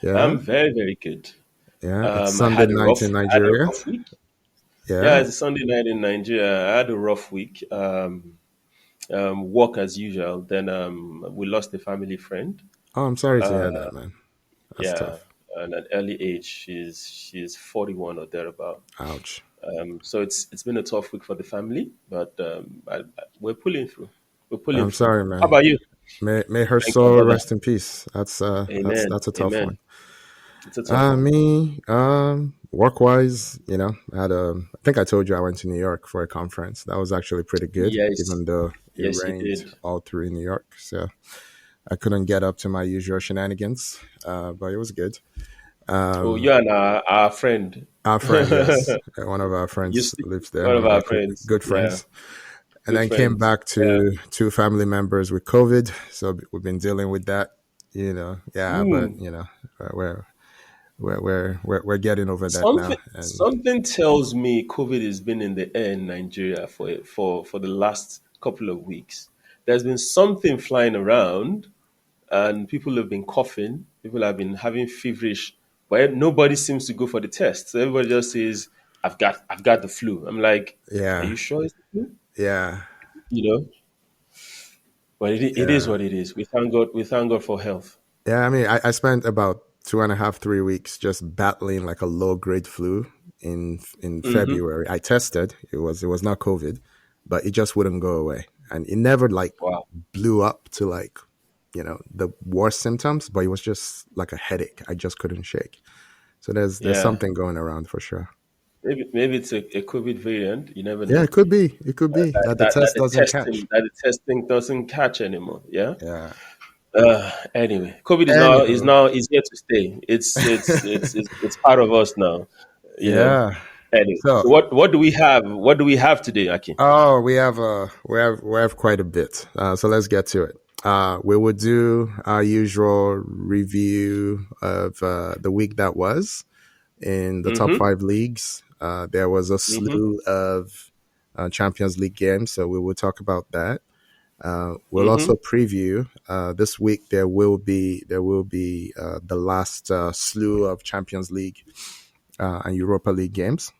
Yeah, I'm very, very good. yeah. It's I Sunday had a night in I had a Nigeria. rough week. Yeah, Yeah. it's a Sunday night in Nigeria. I had a rough week. Work as usual. Then we lost a family friend. Oh, I'm sorry to hear Uh, that, man. That's yeah, tough. at an early age. She's 41 or thereabout. Ouch. So it's been a tough week for the family, but we're pulling through. We're pulling I'm through. sorry, How man. about you? May her Thank you, soul brother. rest in peace. Amen. That's a tough Amen. one. It's a tough one. Me, work wise, I had I think I told you I went to New York for a conference. That was actually pretty good, Yes. even though it Yes, you rained did. all through New York. So I couldn't get up to my usual shenanigans, but it was good. Oh, you and our friend. Our friend, yes, one of our You friends see, lives there, one one of of our our friends. good Yeah, friends. And good then came friends. back Yeah. to two family members with COVID. So we've been dealing with that, Yeah, but Hmm. we're we're getting over that Something now. And something tells me COVID has been in the air in Nigeria for the last couple of weeks. There's been something flying around, and people have been coughing. People have been having feverish, but nobody seems to go for the test. So everybody just says, "I've got the flu." I'm like, "Are yeah, you sure it's the flu?" yeah, You know, but it is yeah, what it is. We thank God. We thank God for health. yeah. I mean, I spent about 2.5, 3 weeks just battling like a low grade flu in Hmm. February. I tested. It was not COVID, but it just wouldn't go away, and it never like Wow. blew up to like the worst symptoms, but it was just like a headache I just couldn't shake. So there's Yeah. something going around for sure. Maybe it's a COVID variant. You never Yeah, know. it could be that the That test doesn't catch. the testing doesn't catch anymore. Yeah. Yeah. Anyway, COVID is Anywho, now is here to stay. It's part of us now. You know. yeah. Anyway, So, so what do we have? What do we have today, Aki? oh, we have quite a bit. So let's get to it. We will do our usual review of the week that was in the top Mm-hmm. five leagues. There was a Mm-hmm. slew of Champions League games, so we will talk about that. We'll Mm-hmm. also preview this week. There will be the last slew of Champions League and Europa League games.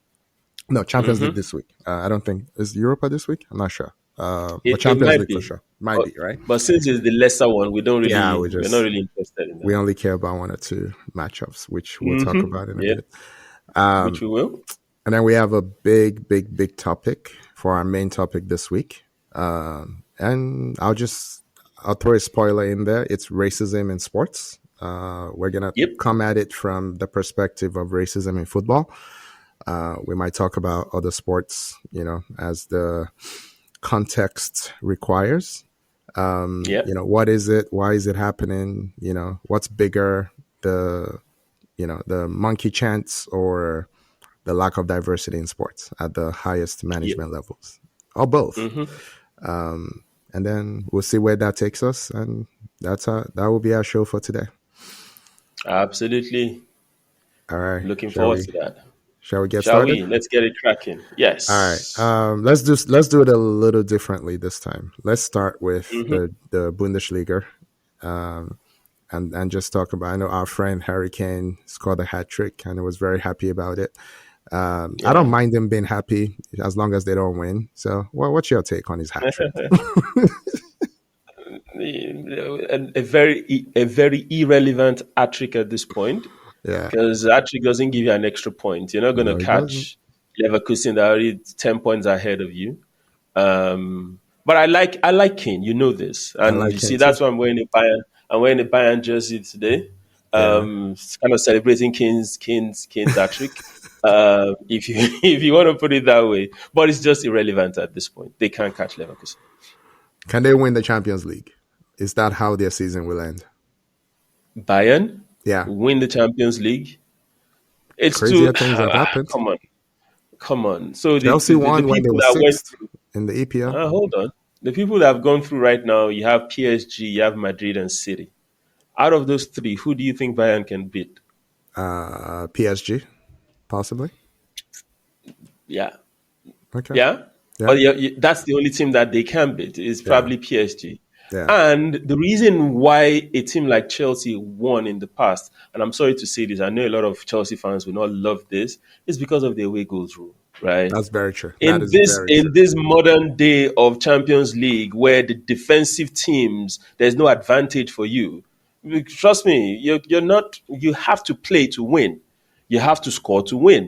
No, Champions League Mm-hmm. this week. I don't think is Europa this week. I'm not sure, but It Champions might League for be, sure might but be right. since it's the lesser one, Yeah, we're not really interested in we that. only care about one or two matchups, which we'll talk Mm-hmm. about in a Yeah, bit. which we will. And then we have a big, big, big topic for our main topic this week. And I'll throw a spoiler in there. It's racism in sports. We're gonna Yep. come at it from the perspective of racism in football. We might talk about other sports, as the context requires. Yeah. What is it? Why is it happening? What's bigger, the the monkey chants or the lack of diversity in sports at the highest Yep. management levels, or both. Mm-hmm. And then we'll see where that takes us. And that will be our show for today. Absolutely. All right. Looking Shall forward we to that. shall we get Shall started? we? Let's get it cracking. All right. Yes. Let's do it a little differently this time. Let's start with Mm-hmm. the Bundesliga. And just talk about. I know our friend Harry Kane scored a hat trick, and I was very happy about it. I don't Yeah. mind them being happy as long as they don't win. So, what's your take on his hat trick? A very irrelevant hat trick at this point Yeah, because hat trick doesn't give you an extra point. You're not going to no, he doesn't. catch Leverkusen that are already 10 points ahead of you. But I like Kane. You know this, I and like you him see too. that's why I'm wearing a Bayern. I'm wearing a Bayern jersey today. Yeah, It's kind of celebrating Kane's hat trick. If you if you want to put it that way, but it's just irrelevant at this point. They can't catch Leverkusen. can they win the Champions League? Is that how their season will end? Bayern Yeah, win the Champions League. It's too crazier things have happened. come on, come on. So Chelsea the won when they people were that went sixth in the EPL. hold on, the people that have gone through right now, you have PSG, you have Madrid, and City. Out of those three, who do you think Bayern can beat? PSG, possibly. Yeah, Okay. yeah. Yeah, But that's the only team that they can beat is yeah. probably PSG. Yeah, And the reason why a team like Chelsea won in the past, and I'm sorry to say this, I know a lot of Chelsea fans will not love this, is because of the away goals rule, right? that's very true. That in is this very in true. this modern day of Champions League where the defensive teams there's no advantage for you. Trust me, you're not you have to play to win. You have to score to win.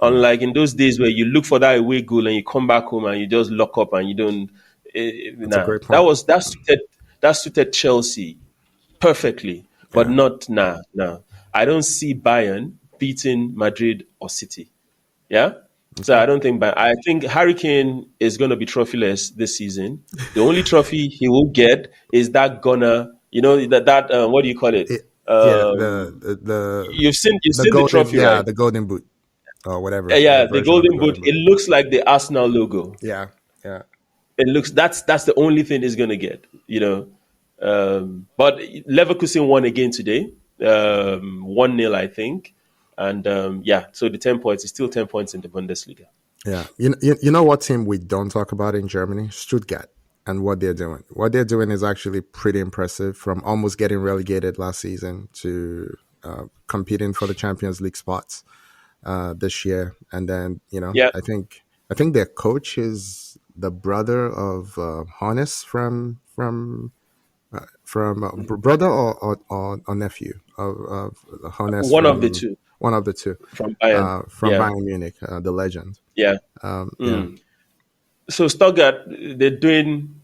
Mm, Unlike in those days where you look for that away goal and you come back home and you just lock up and you don't that's a nah. great point. That suited Chelsea perfectly. But Yeah, not nah. I don't see Bayern beating Madrid or City. Yeah. So okay. I don't think, but I think Harry Kane is going to be trophyless this season. The only trophy he will get is that Gunner. You know that what do you call it? It, yeah, Um, you've the seen the golden, trophy, yeah, right? the golden boot or whatever Yeah, the version of the golden boot. golden It boot. looks like the Arsenal logo. Yeah, yeah, It looks that's the only thing he's going to get. But Leverkusen won again today, 1-0, I think. And yeah, so the 10 points is still 10 points in the Bundesliga. yeah. You know what team we don't talk about in Germany? Stuttgart and what they're doing. What they're doing is actually pretty impressive. From almost getting relegated last season to competing for the Champions League spots this year, and then Yeah, I think their coach is the brother of Hannes from brother or nephew of Hannes one of the from two one of the two from Bayern. from Yeah, Bayern Munich, the legend. yeah. Yeah, So Stuttgart, they're doing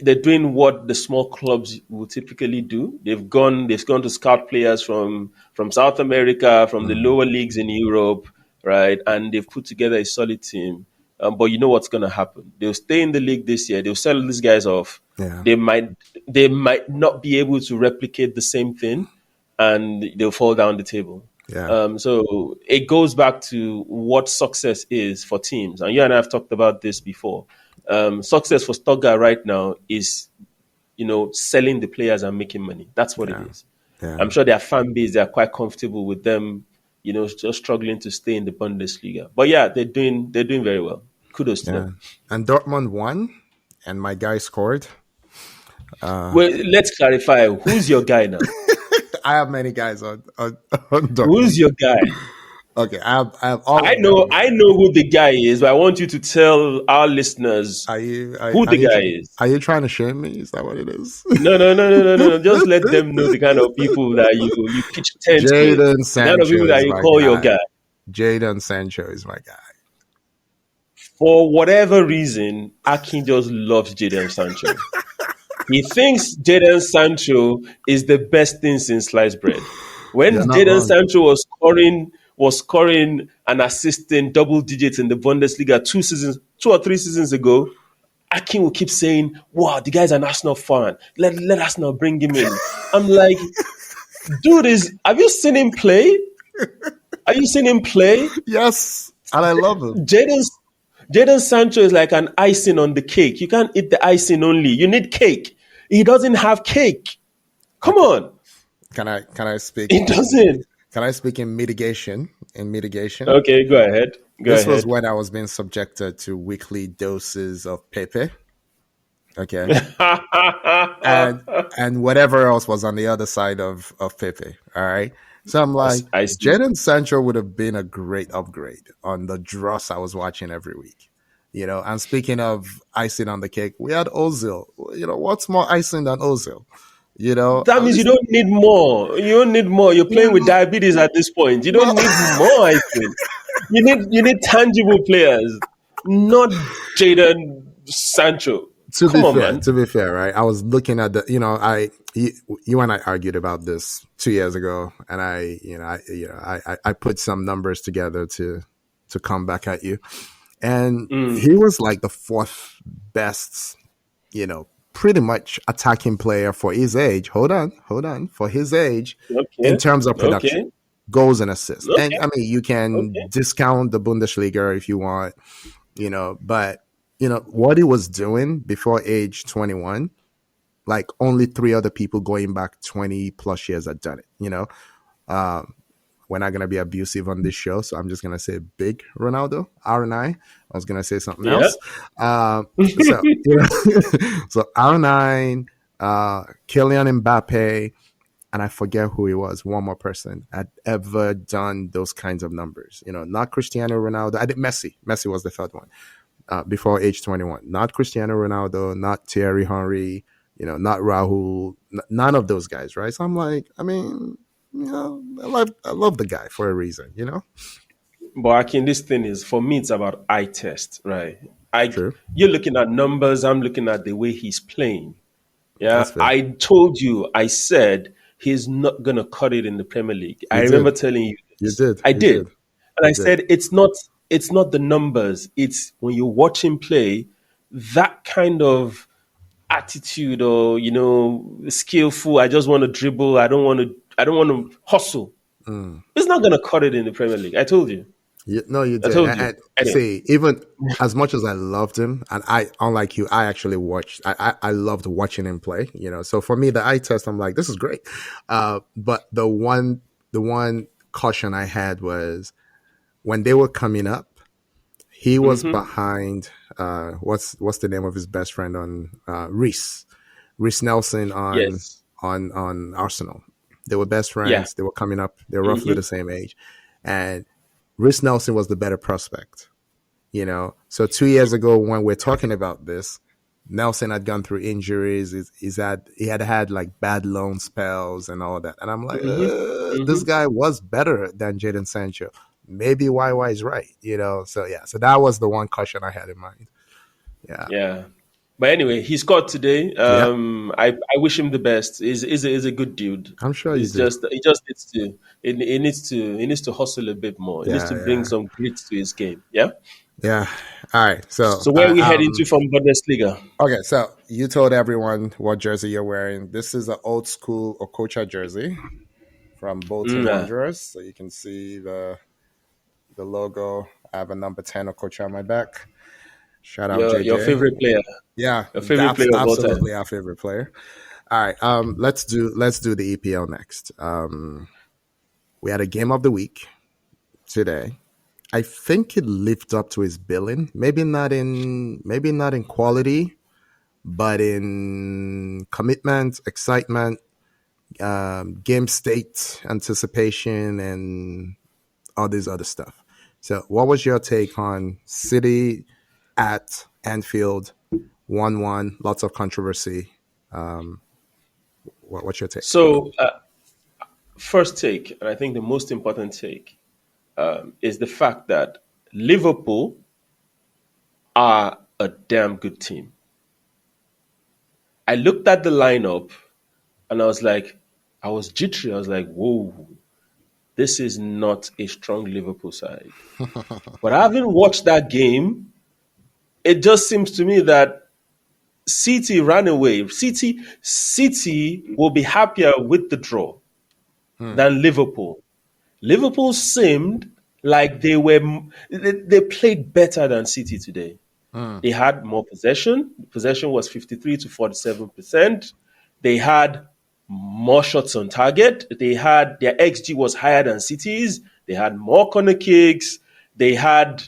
they're doing what the small clubs would typically do. They've gone to scout players from South America, from the mm, lower leagues in Europe, right? And they've put together a solid team. But you know what's going to happen? They'll stay in the league this year. They'll sell these guys off. yeah, They might they might not be able to replicate the same thing, and they'll fall down the table. yeah, So it goes back to what success is for teams. And you and I have talked about this before. Success for Stuttgart right now is, selling the players and making money. That's what it yeah, is. yeah, I'm sure their fan base, they are quite comfortable with them, just struggling to stay in the Bundesliga. But yeah, they're doing very well. Kudos to yeah. them. And Dortmund won, and my guy scored. Well, let's clarify. Who's your guy now? I have many guys on Dortmund. Who's your guy? Okay, I have all I of know them. I know who the guy is, but I want you to tell our listeners who Are the you guy is. are you trying to shame me? Is that what it is? No, no, no, no, no, no, no. Just let them know the kind of people that you pitch tents with, Jaden the kind of people Sancho that is you my call your guy. guy. Jaden Sancho is my guy. For whatever reason, Akin just loves Jadon Sancho. He thinks Jadon Sancho is the best thing since sliced bread. When You're not Jadon wrong. Sancho was scoring and assisting double digits in the Bundesliga 2 or 3 seasons ago, Akin will keep saying, "Wow, the guy's an Arsenal fan. Let Arsenal bring him in." I'm like, dude, have you seen him play? Are you seeing him play? Yes, and I love him. Jadon Jadon Sancho is like an icing on the cake. You can't eat the icing only. You need cake. He doesn't have cake. Come Okay, on. can I speak He doesn't. in mitigation? In mitigation, Okay, go ahead. Go this was ahead. when I was being subjected to weekly doses of Pepe. Okay, and whatever else was on the other side of Pepe. All right. So I'm like, I see. Jadon Sancho would have been a great upgrade on the dross I was watching every week. And speaking of icing on the cake, we had Ozil. What's more icing than Ozil? That At means you least, don't need more. You don't need more. You're playing with well, diabetes at this point. You don't well, need more, I think. You need tangible players, not Jadon Sancho. Come on, man. to be fair, right? I was looking at you and I argued about this 2 years ago, and I put some numbers together to come back at you, and Mm, he was like the fourth best, pretty much attacking player for his age. Hold on, for his age, in okay. terms of production, Okay. goals and assists. And Okay. I mean, you can Okay. discount the Bundesliga if you want, but what he was doing before age 21, like only three other people going back 20 plus years had done it. we're not gonna be abusive on this show, so I'm just gonna say big Ronaldo, R9. I was gonna say something Yeah. else. Um, so you know, so R9, Kylian Mbappe, and I forget who he was. One more person had ever done those kinds of numbers. You know, not Cristiano Ronaldo. I did Messi. Messi was the third one before age 21. Not Cristiano Ronaldo, not Thierry Henry, you know, not Rahul, none of those guys, right? So I'm like, I mean, you know, I love the guy for a reason, you know? But Akin, this thing is for me. It's about eye test, right? I True. You're looking at numbers. I'm looking at the way he's playing. That's Yeah, fair. I told you. I said he's not gonna cut it in the Premier League. I You remember did. telling you You this. did. I You did, did. and I You did. said it's not the numbers. It's when you watch him play, that kind of attitude or skillful. I just want to dribble. I don't want to hustle. Mm. It's not gonna cut it in the Premier League. I told you. No, you I did. told you. And Anyway. see, even as much as I loved him, and unlike you, I actually watched. I loved watching him play. You know, so for me, the eye test, I'm like, this is great. But the one caution I had was when they were coming up, he was Mm-hmm. behind. What's the name of his best friend on Reese Nelson Yes. on Arsenal. They were best Yeah. friends. They were coming up. They were roughly Mm-hmm. the same age, and Reese Nelson was the better prospect. You know, so 2 years ago when we're talking about this, Nelson had gone through injuries. He had like bad loan spells and all that, and I'm like, Mm-hmm. this Mm-hmm. guy was better than Jaden Sancho. Maybe YY is right, you know. So yeah, so that was the one caution I had in mind. Yeah, Yeah. But anyway, he scored today. yeah, I wish him the best. He's a good dude. I'm sure you It's do. just he just needs to he needs to hustle a bit more. He needs Yeah, to bring yeah, some grit to his game. Yeah. yeah. All right, so So where are we heading to from Bundesliga? okay, so you told everyone what jersey you're wearing. This is an old school Okocha jersey from Bolton Mm, Wanderers. So you can see the logo. I have a number 10 Okocha on my back. Shout out your JJ. favorite player, Yeah, your favorite that's player of all time. absolutely our favorite player. All right, let's do the EPL next. We had a game of the week today. I think it lived up to his billing. Maybe not in quality, but in commitment, excitement, game state, anticipation, and all this other stuff. So, what was your take on City at Anfield, 1-1, lots of controversy? Um, what's your take? So first take, and I think the most important take, is the fact that Liverpool are a damn good team. I looked at the lineup and I was jittery. I was like, whoa, this is not a strong Liverpool side. But having watched that game, it just seems to me that City ran away. City will be happier with the draw Hmm, than Liverpool. Liverpool seemed like they played better than City today. hmm, They had more possession. Possession was 53 to 47%. They had more shots on target. They had their XG was higher than City's. They had more corner kicks. They had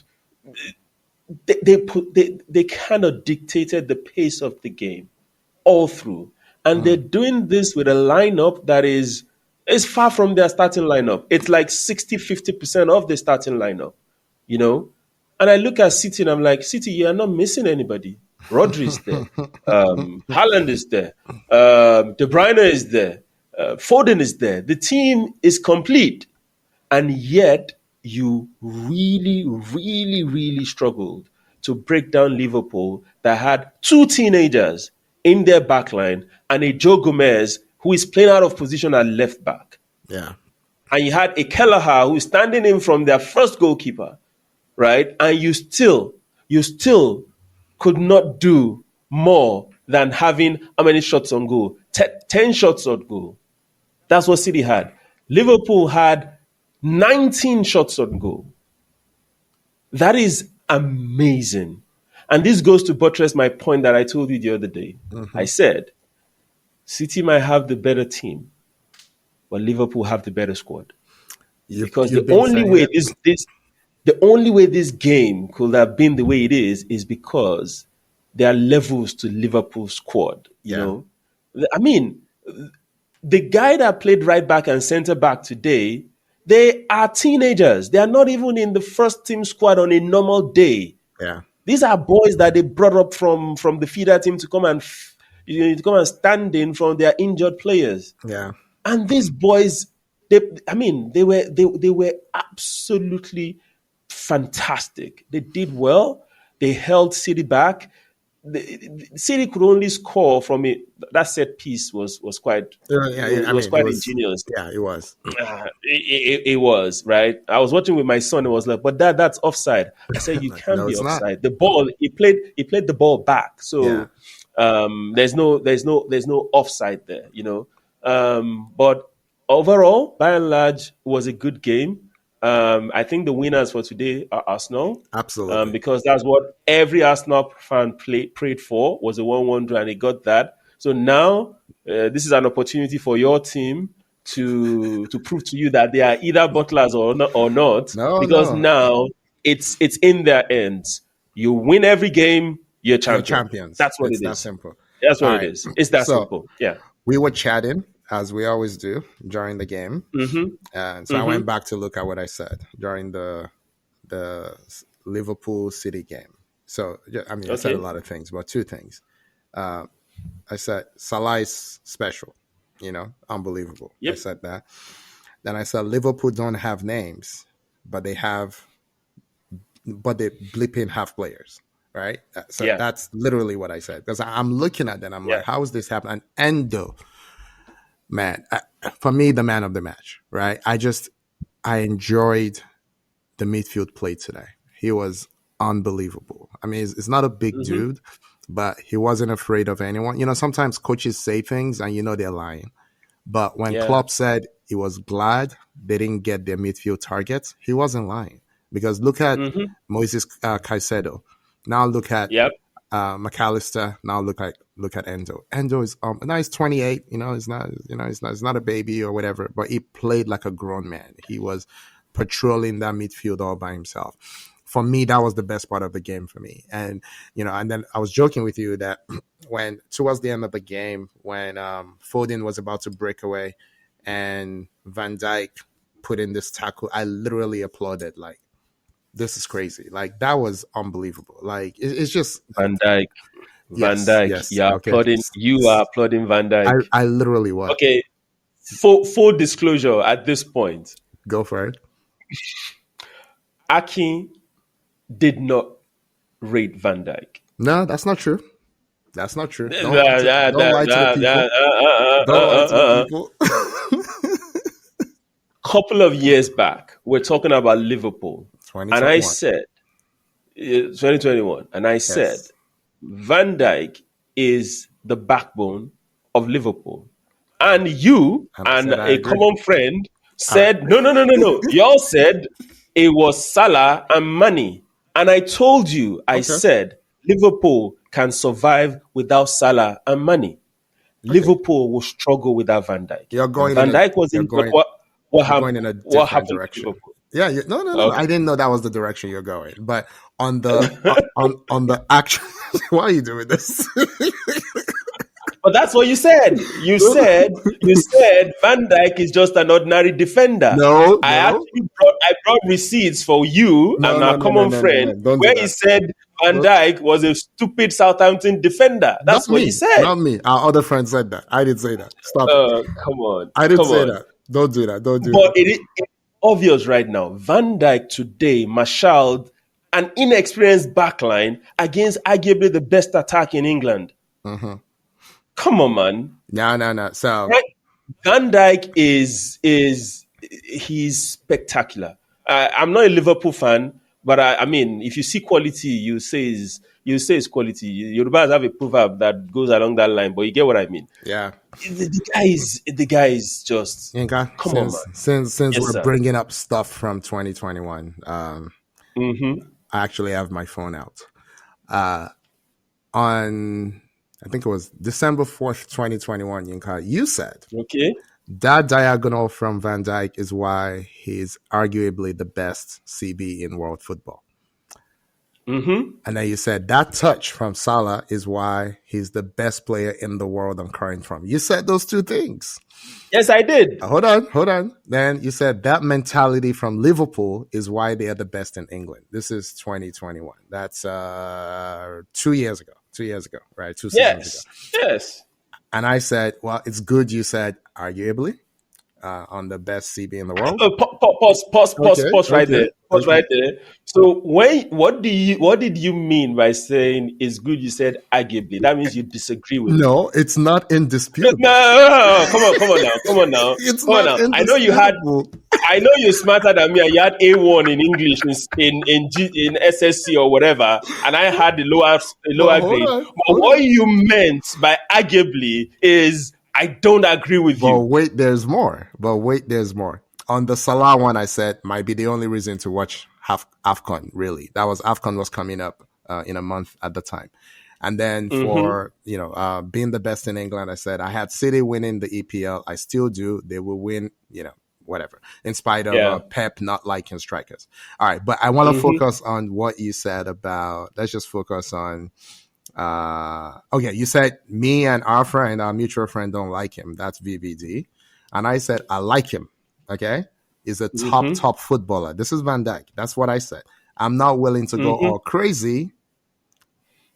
they kind of dictated the pace of the game all through. And they're hmm, doing this with a lineup that is far from their starting lineup. It's like 60-50% of the starting lineup, you know? And I look at City and I'm like, City, you are not missing anybody. Rodri is there. Haaland is there. De Bruyne is there. Foden is there. The team is complete. And yet, you really, really, really struggled to break down Liverpool that had two teenagers in their backline and a Joe Gomez who is playing out of position at left back. yeah. And you had a Kelleher who is standing in from their first goalkeeper, right? And you still could not do more than having how many shots on goal? 10 shots on goal. That's what City had. Liverpool had 19 shots on goal. That is amazing. And this goes to buttress my point that I told you the other day. I Hmm. said, City might have the better team, but Liverpool have the better squad. because you've been saying it. the only way this game could have been the way it is because there are levels to Liverpool's squad. You Yeah, know, I mean, the guy that played right back and centre back today, they are teenagers. They are not even in the first team squad on a normal day. yeah, These are boys that they brought up from the feeder team to come and to come and stand in from their injured players. yeah. And these boys, they I mean, they were absolutely fantastic. They did well. They held City back. The City could only score from it. That set piece was quite Yeah, yeah, I was mean, it quite was. ingenious. Yeah, it was. It was right. I was watching with my son. It was like, but that's offside. I said you Like, can't no, be it's not. offside. The ball he played the ball back. Yeah, So there's no offside there. But overall, by and large, it was a good game. I think the winners for today are Arsenal. absolutely. Because that's what every Arsenal fan prayed for was a 1-1 draw, and they got that. So now this is an opportunity for your team to prove to you that they are either butlers or not, No, because no, now it's in their hands. You win every game, you're you're champion. champions. That's what It's it that is. simple. That's what All it right. is. It's that So simple. Yeah. we were chatting as we always do during the game, Mm-hmm. and so I Mm-hmm. went back to look at what I said during the Liverpool City game. So I mean, I said a Okay. lot of things, but two things. I said Salah is special, unbelievable. I Yep. said that. Then I said Liverpool don't have names, but they blipping half players, right? So Yeah. that's literally what I said because I'm looking at that. I'm Yeah. like, how is this happening? And Endo, man, for me, the man of the match, right? I enjoyed the midfield play today. He was unbelievable. I mean, it's not a big Mm-hmm. dude, but he wasn't afraid of anyone. Sometimes coaches say things and they're lying. But when Yeah. Klopp said he was glad they didn't get their midfield targets, he wasn't lying. Because look at Mm-hmm. Moises Caicedo. Now look at Yep. McAllister. Now look at Endo. Endo is now he's 28. He's not he's not a baby or whatever. But he played like a grown man. He was patrolling that midfield all by himself. For me, that was the best part of the game for me. And then I was joking with you that when towards the end of the game, when Foden was about to break away and Van Dijk put in this tackle, I literally applauded. Like, this is crazy. Like, that was unbelievable. Like, it's just Van Dijk. Van yes, Dijk. yes. Okay, You are applauding Van Dijk. I literally was. Okay. Full disclosure at this point, Go for it. Akin did not rate Van Dijk. No, that's not true. That's not true. Uh, Don't lie to uh, don't lie to the uh, uh, people. uh, uh, Don't lie to the uh. people. Couple of years back, we're talking about Liverpool, and I 2021. said 2021, and I said Yes. Van Dijk is the backbone of Liverpool. And you And I and said I a agree. common friend All right. said, no, no, no, no, no. Y'all said it was Salah and Mane. And I told you, I Okay. said, Liverpool can survive without Salah and Mane. Okay. Liverpool will struggle without Van Dijk. You're When going in Van a Dijk was you're injured, going what you're happened? going in a What different happened to direction. Liverpool? Yeah, no, no, no. I Okay. didn't know that was the direction you're going. But on the on the actual why are you doing this? But that's what you said. You said Van Dijk is just an ordinary defender. No, I no. actually brought receipts for you No, and no, our no, no, common no, no, no. friend Don't do where he that. said Van Don't- Dijk was a stupid Southampton defender. Not That's what he me. said. Not me. Our other friend said that. I didn't say that. Stop it. Come on, I didn't come say on. that. Don't do that. Don't do But that. it's obvious right now. Van Dijk today marshaled an inexperienced backline against arguably the best attack in England. Mm-hmm. Come on, man. No, no, no. So Van Dijk is he's spectacular. I'm not a Liverpool fan, but I mean, if you see quality, you say it's quality. Yorubas have a proverb that goes along that line, but you get what I mean. yeah. The guy is just Inka, come on, man. since Yes, we're sir. bringing up stuff from 2021, Mm-hmm. I actually have my phone out. On I think it was December 4th, 2021, Yinka, you said Okay. That diagonal from Van Dijk is why he's arguably the best CB in world football. Mm-hmm. And then you said that touch from Salah is why he's the best player in the world on current form. You said those two things. Yes, I did. Hold on, hold on. Then you said that mentality from Liverpool is why they are the best in England. This is 2021. That's 2 years ago. 2 years ago, right? Two seasons ago. Yes. Yes. And I said, well, it's good you said arguably on the best CB in the world. Okay, Pause right okay, there. Pause okay. right there. So what did you mean by saying it's good? You said arguably. That means you disagree with me. No, it's not No, no, indisputable. no, no, no. Come on now, It's come on not now. indisputable. I know you're smarter than me, and you had A1 in English in SSC or whatever, and I had the But lower hold grade. on, But hold what on. you meant by arguably is I don't agree with But you. wait, there's more. But wait, there's more. On the Salah one, I said might be the only reason to watch AFCON. Really, that was AFCON was coming up in a month at the time. And then Mm-hmm. for being the best in England, I said I had City winning the EPL. I still do. They will win. Whatever. In spite of Yeah. Pep not liking strikers. All right, but I want to Mm-hmm. focus on what you said about. Let's just focus on okay, you said me and our friend, our mutual friend, don't like him. That's VVD. And I said, I like him. Okay. He's a Mm-hmm. top footballer. This is Van Dijk. That's what I said. I'm not willing to go Mm-hmm. all crazy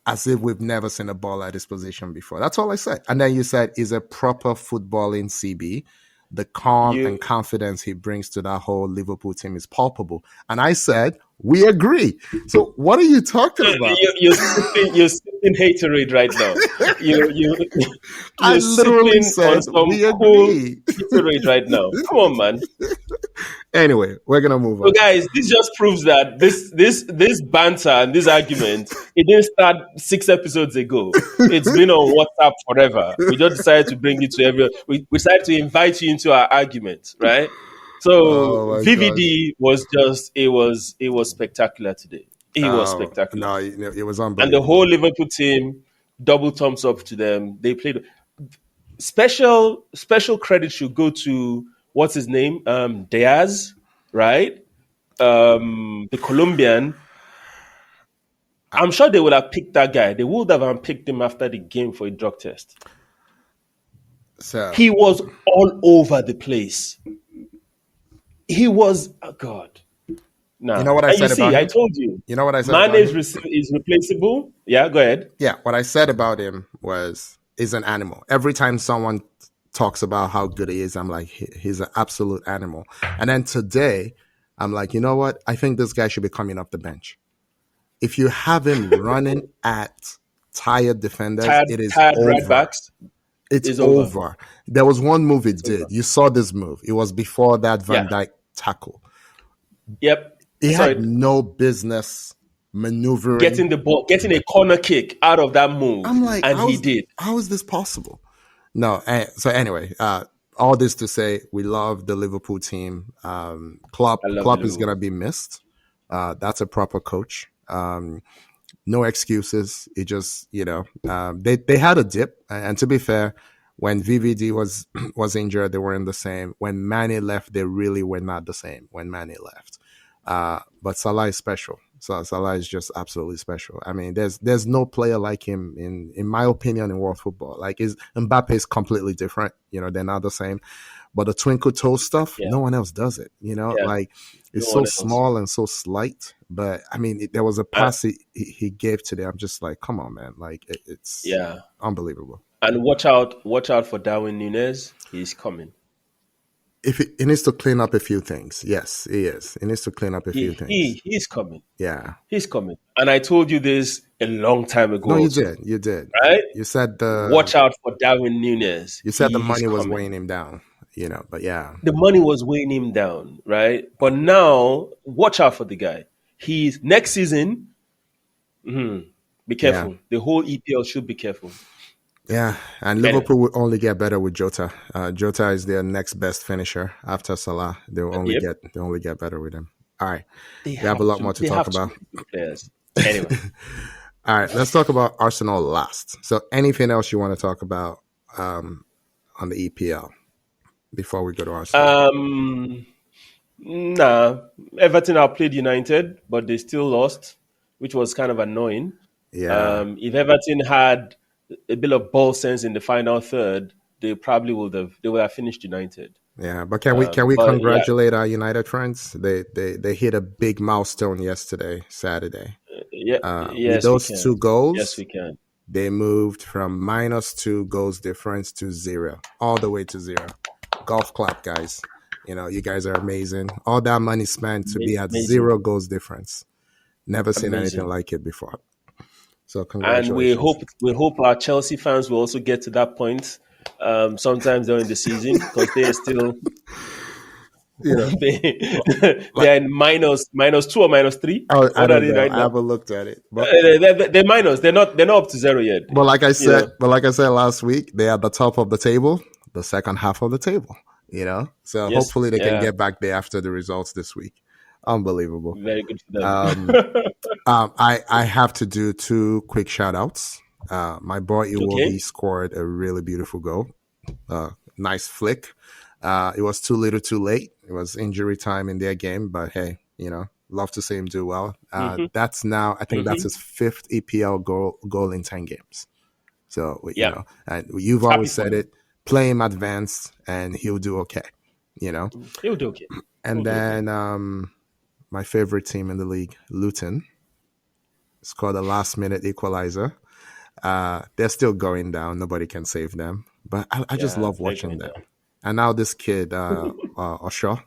as if we've never seen a ball at this position before. That's all I said. And then you said, he's a proper footballing CB. The calm You and confidence he brings to that whole Liverpool team is palpable. And I said, we agree. So what are you talking about? you're sipping haterade right now. You I you're literally sipping on said, some we cool agree. haterade right now. Come on, man. Anyway, we're gonna move So, on. guys, this just proves that this banter and this argument it didn't start 6 episodes ago. It's been on WhatsApp forever. We just decided to bring it to everyone. We decided to invite you into our argument, right? So Oh my gosh. VVD was just it was spectacular today. It was Oh spectacular. no, it was And the whole unbelievable. Liverpool team, double thumbs up to them. They played special credit should go to what's his name? Diaz, right? The Colombian. I'm sure they would have picked that guy. They would have picked him after the game for a drug test. So He was all over the place. He was oh God. you know Nah. what I And you said see, about I him? told you. You know what I said Mane about him? is replaceable. Yeah, go ahead. Yeah, what I said about him was he's an animal. Every time someone talks about how good he is, I'm like, he's an absolute animal. And then today, I'm like, you know what? I think this guy should be coming off the bench. If you have him running at tired defenders, Tired it is tired right over. backs It's is over. over. There was one move it It's over. did. You saw this move. It was before that Van Yeah. Dyke tackle. Yep. He I saw had it. no business maneuvering. Getting the ball, getting a corner kick out of that move, I'm like, and he did. how is this possible? No. So anyway, all this to say, we love the Liverpool team. I love the Klopp is gonna Liverpool. be missed. That's a proper coach. No excuses. It just they had a dip, and to be fair, when VVD was injured, they weren't the same. When Mane left, they really were not the same. When Mane left, but Salah is special. So Salah is just absolutely special. I mean, there's no player like him in my opinion in world football. Like is Mbappe is completely different. They're not the same. But the twinkle toe stuff, Yeah, no one else does it. yeah. Like No it's so one else. small and so slight. But I mean, there was a Uh, pass he gave today. I'm just like, come on, man! Like it's yeah, unbelievable. and watch out for Darwin Nunes. He's coming. If he needs to clean up a few things, yes, he is. He needs to clean up a few things. He's coming. Yeah. He's coming. And I told you this a long time ago, No, you also. did. You did. Right? You said the Watch out for Darwin Nunes. you said the He's money was coming. weighing him down. But yeah, The money was weighing him down, right? But now, watch out for the guy. He's next season. Be yeah. careful. The whole EPL should be careful. Yeah, and Anyway, Liverpool will only get better with Jota. Jota is their next best finisher after Salah. yep. They only get better with him. All right, They we have a have lot to. more to They talk have to about. with the players. Anyway, All right, let's talk about Arsenal last. So, anything else you want to talk about on the EPL? before we go to Arsenal? Um, nah, Everton outplayed United, but they still lost, which was kind of annoying. Yeah, If Everton had a bit of ball sense in the final third, they would have finished United. yeah. But can we But yeah, congratulate our United friends? They hit a big milestone yesterday, Saturday. yeah, With yes, we those two can. Yes, goals, we can. they moved from -2 goals difference to zero, all the way to zero. Golf clap, guys. You guys are amazing. All that money spent to be at Amazing, 0 goals difference. Never seen anything amazing. like it before. So And we congratulations. hope we hope our Chelsea fans will also get to that point sometimes during the season because they are still You know, they, they like are in minus 2 or -3. I What are don't they know. right I now? haven't looked at it, but They're minus. They're not up to zero yet. but like I You said, know. but like I said last week, they're at the top of the table, the second half of the table. So Yes. hopefully they can Yeah. get back there after the results this week. Unbelievable. Very good for them. Um, I have to do two quick shout outs. My boy Iwobi Okay. scored a really beautiful goal. Nice flick. It was too little, too late. It was injury time in their game, but hey, love to see him do well. Hmm. That's now, I think that's Hmm. his fifth EPL goal in 10 games. So Yeah. and you've Happy always for said him. it. Play him advanced, and he'll do okay. You know. He'll do okay. He'll And do okay. then my favorite team in the league, Luton, scored a last-minute equalizer. They're still going down. Nobody can save them. But I just Yeah, love they're watching going them. down. And now this kid, Osho,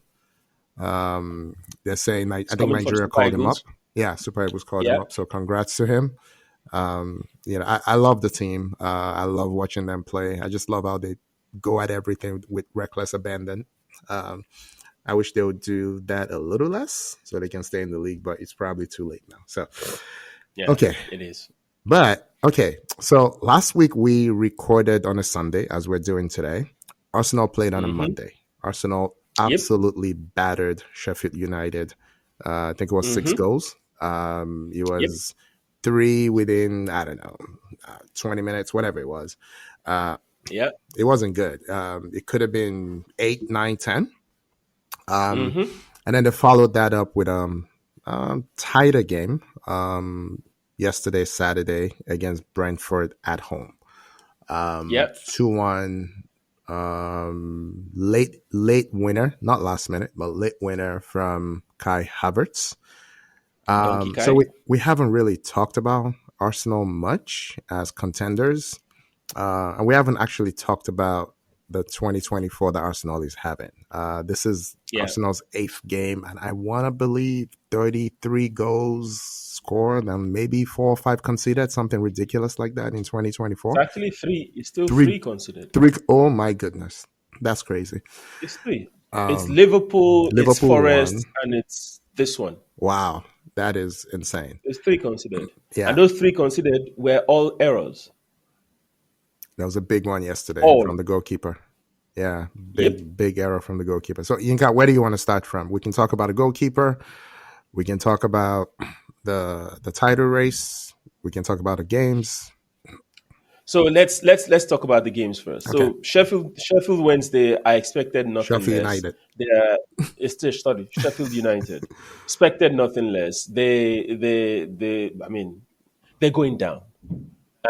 they're saying, I It's think coming from Nigeria Super called him Eagles. up. Yeah, Super Eagles called him Yeah. up. So congrats to him. I love the team. I love watching them play. I just love how they go at everything with reckless abandon. Um, I wish they would do that a little less so they can stay in the league, but it's probably too late now. So, Yeah, okay. it is. But okay, so last week we recorded on a Sunday, as we're doing today. Arsenal played on a Hmm. Monday. Arsenal Yep. absolutely battered Sheffield United. I think it was six Hmm. goals. It Yep. was three within, I don't know, 20 minutes, whatever it was. Uh, Yeah. it wasn't good. It could have been 8, 9, 10. Um, Hmm. and then they followed that up with tighter game yesterday, Saturday, against Brentford at home. Yep. 2-1, late winner, not last minute, but late winner from Kai Havertz. Donkey So Kai. we haven't really talked about Arsenal much as contenders. And we haven't actually talked about the 2024 that Arsenal is having. This is Yeah. Arsenal's eighth game, and I want to believe 33 goals scored and maybe 4 or 5 conceded, something ridiculous like that in It's 2024. actually three. It's still Three, three considered. three, oh my goodness. That's crazy. It's three. It's Um, Liverpool, it's Liverpool won. Forest, and it's this one. Wow, that is insane. It's three considered. And Yeah, those three considered were all errors. that was a big one yesterday All. from the goalkeeper. Yeah, Yep. big error from the goalkeeper. So, Yinka, where do you want to start from? We can talk about a goalkeeper. We can talk about the title race. We can talk about the games. So let's talk about the games first. Okay, So Sheffield Wednesday, I expected nothing Sheffield less. United. They are it's still sorry, Sheffield United. Expected nothing less. They I mean, they're going down. Yeah.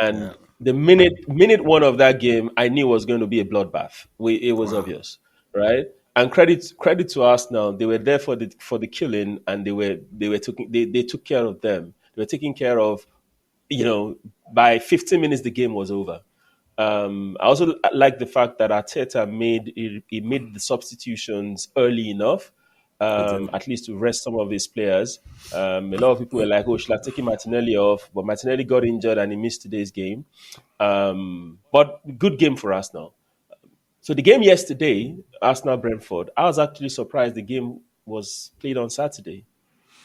And the minute one of that game, I knew was going to be a bloodbath. It was Wow. obvious, right? And credit to Arsenal, they were there for the killing, and they took care of them. They were taking care of, by 15 minutes the game was over. I also like the fact that Arteta made the substitutions early enough, He did. at least to rest some of his players. A lot of people were like, "Oh, should have taken Martinelli off," but Martinelli got injured and he missed today's game. But good game for Arsenal. So the game yesterday, Arsenal Brentford, I was actually surprised the game was played on Saturday.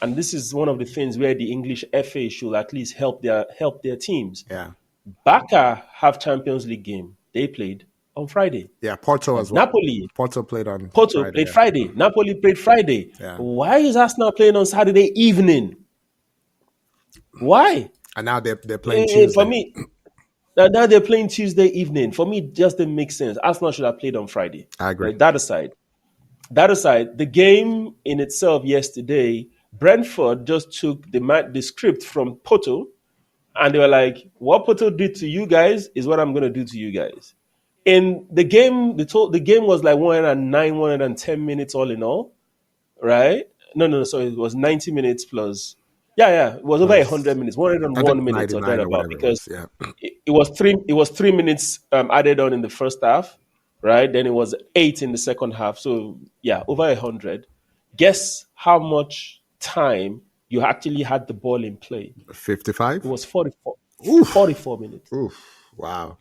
And this is one of the things where the English FA should at least help their teams. Yeah. Barca have Champions League game. They played on Friday. Yeah. Porto as well. Napoli, Porto played on Porto Friday. played Yeah. Friday. Napoli played Friday. Yeah. Why is Arsenal playing on Saturday evening? Why? And now they're playing For Tuesday. me, Now they're playing Tuesday evening. For me, it just didn't make sense. Arsenal should have played on Friday. I agree. Right, that aside, the game in itself yesterday, Brentford just took the script from Porto, and they were like, "What Porto did to you guys is what I'm going to do to you guys." In the game, the game was like 109, 110 minutes all in all, right? No, no, no. So it was 90 minutes plus. Yeah, yeah. It was over Plus, 100 minutes, I think 101 minutes or 99 or thereabout, whatever it because was. Yeah. it was 3 minutes added on in the first half, right? Then it was 8 in the second half. So yeah, over 100. Guess how much time you actually had the ball in play? It 55? was 44, Oof. 44 minutes. Oof. Wow.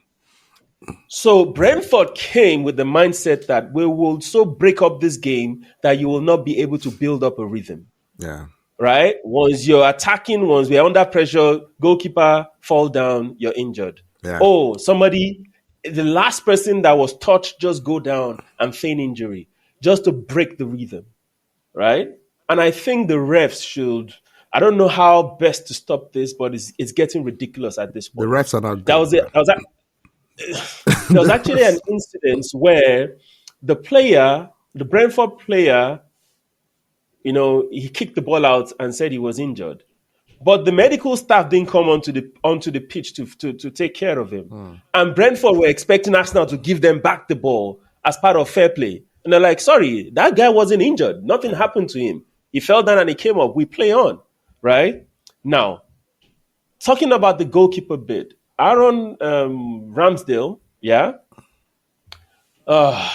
So Brentford came with the mindset that we will so break up this game that you will not be able to build up a rhythm, Yeah. right? Once you're attacking, once we're under pressure, goalkeeper fall down, you're injured. Yeah. Oh, somebody, the last person that was touched, just go down and feign injury, just to break the rhythm, right? And I think the refs should. I don't know how best to stop this, but it's getting ridiculous at this The point. refs are not That good, was it. bro. There was actually an incident where the Brentford player, he kicked the ball out and said he was injured. But the medical staff didn't come onto the pitch to take care of him. Hmm. And Brentford were expecting Arsenal to give them back the ball as part of fair play. And they're like, sorry, that guy wasn't injured. Nothing Yeah. happened to him. He fell down and he came up. We play on. Right? Now, talking about the goalkeeper bit, Aaron Ramsdale, yeah. Uh,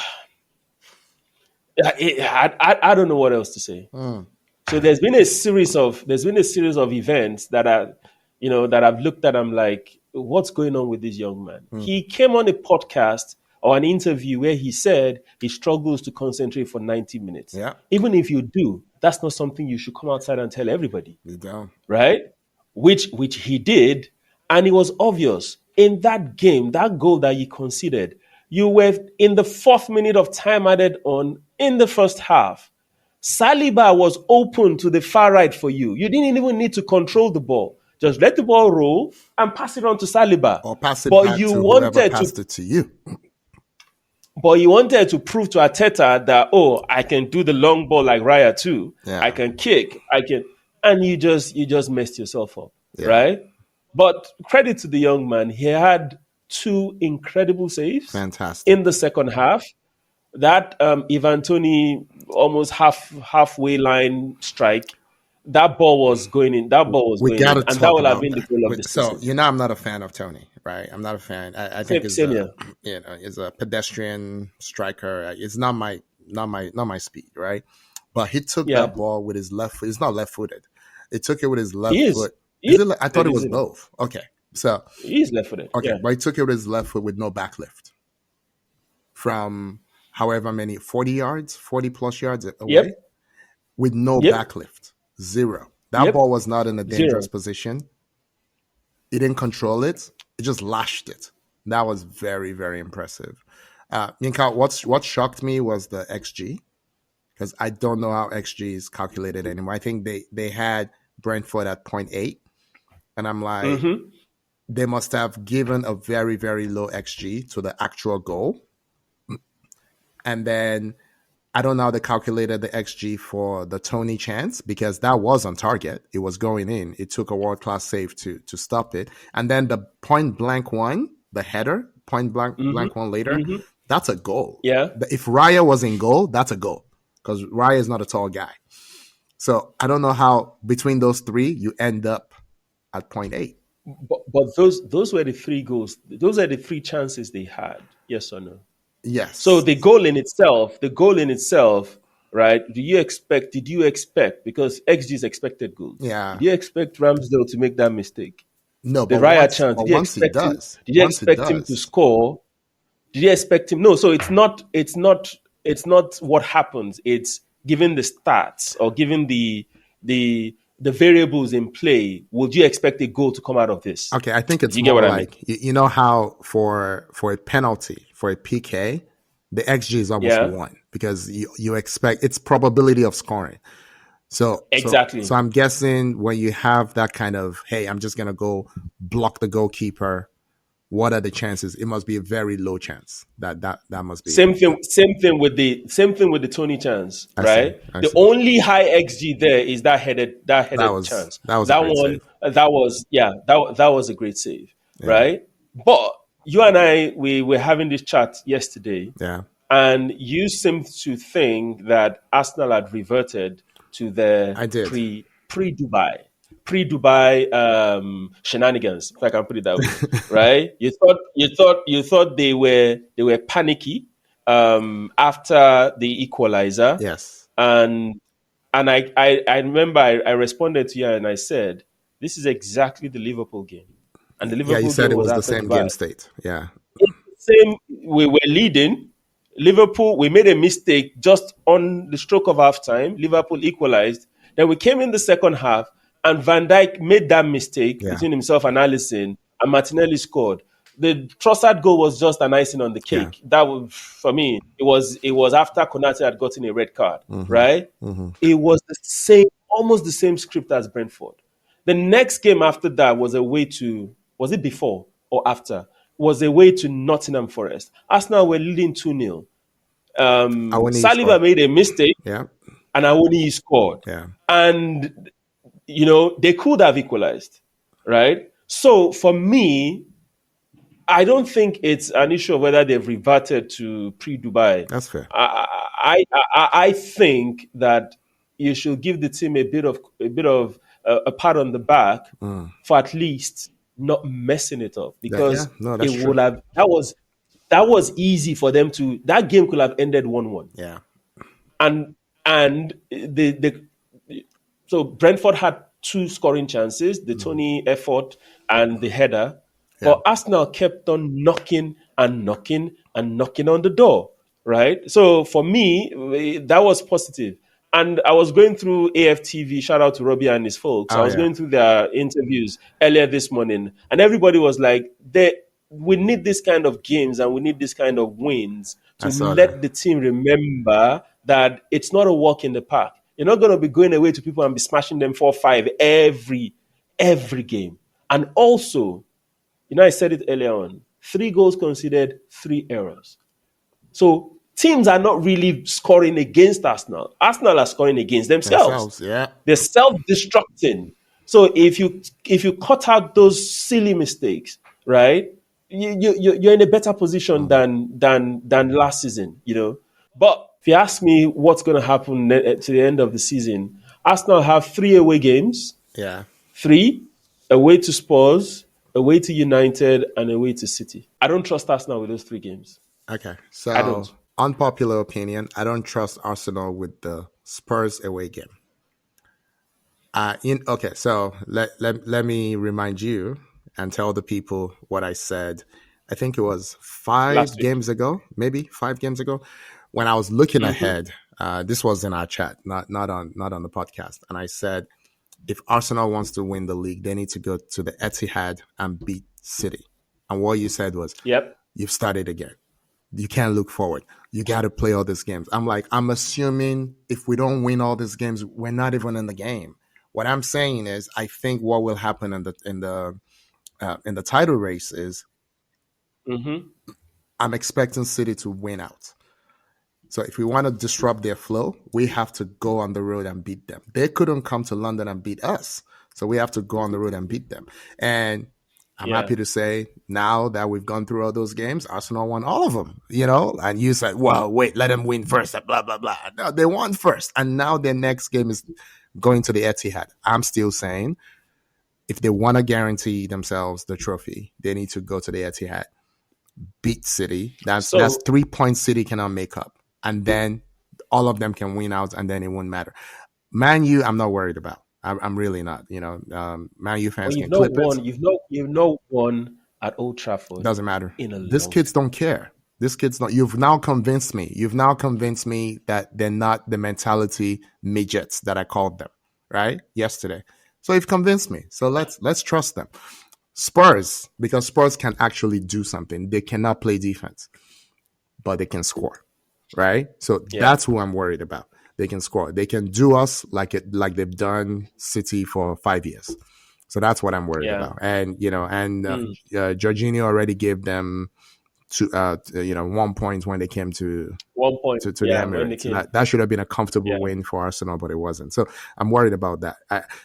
I don't know what else to say. Hmm. So there's been a series of events that I've looked at. I'm like, what's going on with this young man? Hmm. He came on a podcast or an interview where he said he struggles to concentrate for 90 minutes. Yeah. Even if you do, that's not something you should come outside and tell everybody, You don't. right? Which he did, and it was obvious in that game, that goal that he conceded. You were in the 4th minute of time added on in the first half. Saliba was open to the far right for you. You didn't even need to control the ball. Just let the ball roll and pass it on to Saliba. Or pass it But back you to whoever wanted to passed it to you. but you wanted to prove to Arteta that, oh, I can do the long ball like Raya too. I Yeah. can kick. I can, and you just messed yourself up, Yeah. right? But credit to the young man. He had two incredible saves Fantastic. in the second half. That Ivan Tony almost halfway line strike. That ball was going in. That ball was We going got in, to and that talk will have about been the that. goal of the So, season. I'm not a fan of Tony, right? I'm not a fan. I think Same, same here. is a pedestrian striker. It's not my speed, right? But he took Yeah, that ball with his left foot. It's not left footed. He took it with his left he is. foot. He Is is it? I thought it was isn't it? both. Okay. So, He is left-footed. okay, Yeah. but he took it with his left foot with no backlift from however many 40 yards, 40 plus yards away Yep. with no Yep. backlift. Zero. That Yep. ball was not in a dangerous Zero. position. He didn't control it. It just lashed it. That was very, very impressive. Yinka, what shocked me was the XG, because I don't know how XG is calculated anymore. I think they had Brentford at point 0.8, and I'm like, Mm-hmm. they must have given a very, very low XG to the actual goal. And then I don't know how they calculated the XG for the Tony chance, because that was on target. It was going in. It took a world class save to stop it. And then the point blank one, the header, point blank one Mm-hmm. later, Mm-hmm. that's a goal. Yeah. If Raya was in goal, that's a goal, because Raya is not a tall guy. So I don't know how between those three you end up at point 0.8. But those were the three goals. Those are the three chances they had. Yes or no? So Yes. the goal in itself, right? Did you expect, because XG is expected goals? Yeah. Did you expect Ramsdale to make that mistake? No, The but Raya chance. Did you once he expect him? does, Did you once it expect him to does, score? Did you expect him? No. So it's not. It's not. It's not what happens. It's given the stats or given the variables in play. Would you expect a goal to come out of this? okay, I think Do it's you get more what I mean? like you know how for a penalty, for a PK, the XG is almost Yeah. one, because you expect it's probability of scoring. So Exactly. I'm guessing when you have that kind of, hey, I'm just gonna go block the goalkeeper what are the chances? It must be a very low chance. That must be. Same thing with the Tony chance, I see. right? I The see. only high XG there is that headed chance. That was a That great one, save. that was a great save, Yeah. right? But you and I, we were having this chat yesterday, Yeah. and you seemed to think that Arsenal had reverted to their I did. pre Dubai shenanigans, if I can put it that way, right? You thought they were panicky after the equalizer, Yes. and I remember I responded to you and I said, this is exactly the Liverpool game, and the Yeah. You Liverpool said game it was was the after same Dubai. game state. Yeah. It's the same. We were leading. Liverpool, we made a mistake just on the stroke of half time. Liverpool equalized. Then we came in the second half, and Van Dijk made that mistake Yeah. between himself and Alisson, and Martinelli scored. The Trossard goal was just an icing on the Yeah. cake. That was, for me, it was after Konate had gotten a red card, right? It was the same, almost the same script as Brentford. The next game after that was away to, was it before or after? Was away to Nottingham Forest. Arsenal were leading 2-0. I when he Saliba scored. made a mistake Yeah. and Awoni scored. Yeah. And, they could have equalized, right? So for me, I don't think it's an issue of whether they've reverted to pre-Dubai. That's fair. I think that you should give the team a bit of a pat on the back for at least not messing it up, Yeah. because No, it that's true. would have that was easy for them to, that game could have ended 1-1. Yeah. And so Brentford had two scoring chances, the Tony effort and the header, Yeah. but Arsenal kept on knocking and knocking and knocking on the door, right? So for me, that was positive. And I was going through AFTV, shout out to Robbie and his folks. I Oh was yeah. going through their interviews earlier this morning, and everybody was like, we need this kind of games and we need this kind of wins I to saw that. let the team remember that it's not a walk in the park. You're not going to be going away to people and be smashing them 4-5 every game. And also, I said it earlier on, 3 goals conceded, 3 errors. So teams are not really scoring against Arsenal. Arsenal are scoring against themselves. Themselves. Yeah. They're self-destructing. So if you cut out those silly mistakes, right, you're in a better position than last season. But if you ask me what's going to happen to the end of the season, Arsenal have 3 away games, Yeah. 3 away to Spurs, away to United, and away to City. I don't trust Arsenal with those 3 games. Okay. I So don't. unpopular opinion. I don't trust Arsenal with the Spurs away game. Okay, so let me remind you and tell the people what I said. I think it was Last five week. games ago, maybe 5 games ago, when I was looking Hmm. ahead. This was in our chat, not on the podcast, and I said if Arsenal wants to win the league, they need to go to the Etihad and beat City. And what you said was, Yep. you've started again. You can't look forward. You got to play all these games. I'm like, I'm assuming if we don't win all these games, we're not even in the game. What I'm saying is, I think what will happen in the title race is Hmm. I'm expecting City to win out. So if we want to disrupt their flow, we have to go on the road and beat them. They couldn't come to London and beat us. So we have to go on the road and beat them. And I'm Yeah. happy to say now that we've gone through all those games, Arsenal won all of them. And you said, well, wait, let them win first, blah, blah, blah. No, they won first. And now their next game is going to the Etihad. I'm still saying if they want to guarantee themselves the trophy, they need to go to the Etihad, beat City. That's So 3 points City cannot make up, and then all of them can win out, and then it won't matter. Man U, I'm not worried about. I'm really not. Man U But fans you've can not clip it. won. You've not won at Old Trafford Doesn't matter. in a These long kids time. don't care. These kids don't. You've now convinced me. You've now convinced me that they're not the mentality midgets that I called them, right? Yesterday. So you've convinced me. So let's trust them. Spurs, because Spurs can actually do something. They cannot play defense, but they can score, right? So Yeah. that's who I'm worried about. They can score. They can do us like they've done City for 5 years. So that's what I'm worried Yeah. about. And Mm. Jorginho already gave them 1 point when they came to 1 point. the Yeah, when they Emirates. came. That should have been a comfortable Yeah. win for Arsenal, but it wasn't. So I'm worried about that.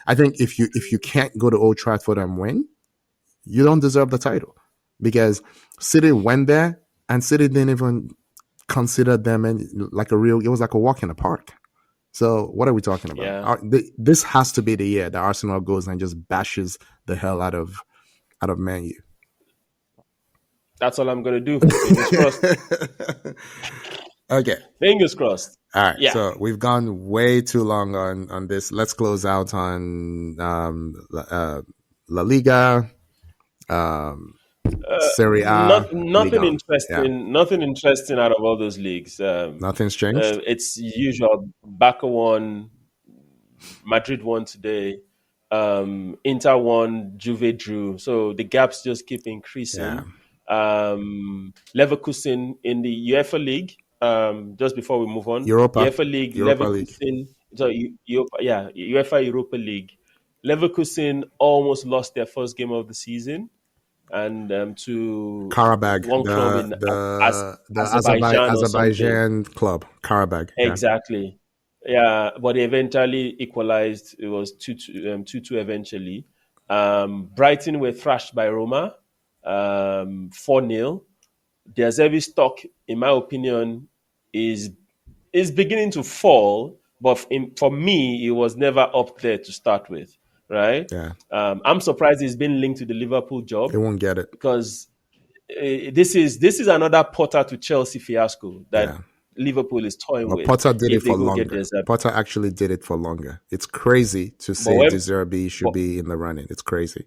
I think if you can't go to Old Trafford and win, you don't deserve the title, because City went there and City didn't even consider them like a real. It was like a walk in the park. So what are we talking about? Yeah. This has to be the year that Arsenal goes and just bashes the hell out of Man U. That's all I'm gonna do. Fingers crossed. Okay. Fingers crossed. All right. Yeah. So we've gone way too long on this. Let's close out on La Liga, um, Serie A, Nothing Liga. Yeah. interesting. Nothing interesting out of all those leagues. Nothing's changed. It's usual. Barca won. Madrid won today. Inter won. Juve drew. So the gaps just keep Yeah. increasing. Leverkusen in the UEFA League. Just before we move on, Europa. UEFA League, Europa League. Leverkusen. So Europa, yeah, UEFA Europa League. Leverkusen almost lost their first game of the season, and to Karabag. one club in Azerbaijan or something. Azerbaijan club. Karabag. Yeah. Exactly. Yeah, but they eventually equalized. It was 2-2 eventually. Brighton were thrashed by Roma, 4-0. The Azerbaijan stock, in my opinion, is beginning to fall. But for me, it was never up there to start with, right? Yeah. I'm surprised it's been linked to the Liverpool They job, won't get it. because this is another Potter to Chelsea fiasco that Yeah. Liverpool is toying But with Potter did it if they for go get longer. their Zerbi. Potter actually did it for longer. It's crazy to But say De when Zerbi should but, be in the running. It's crazy.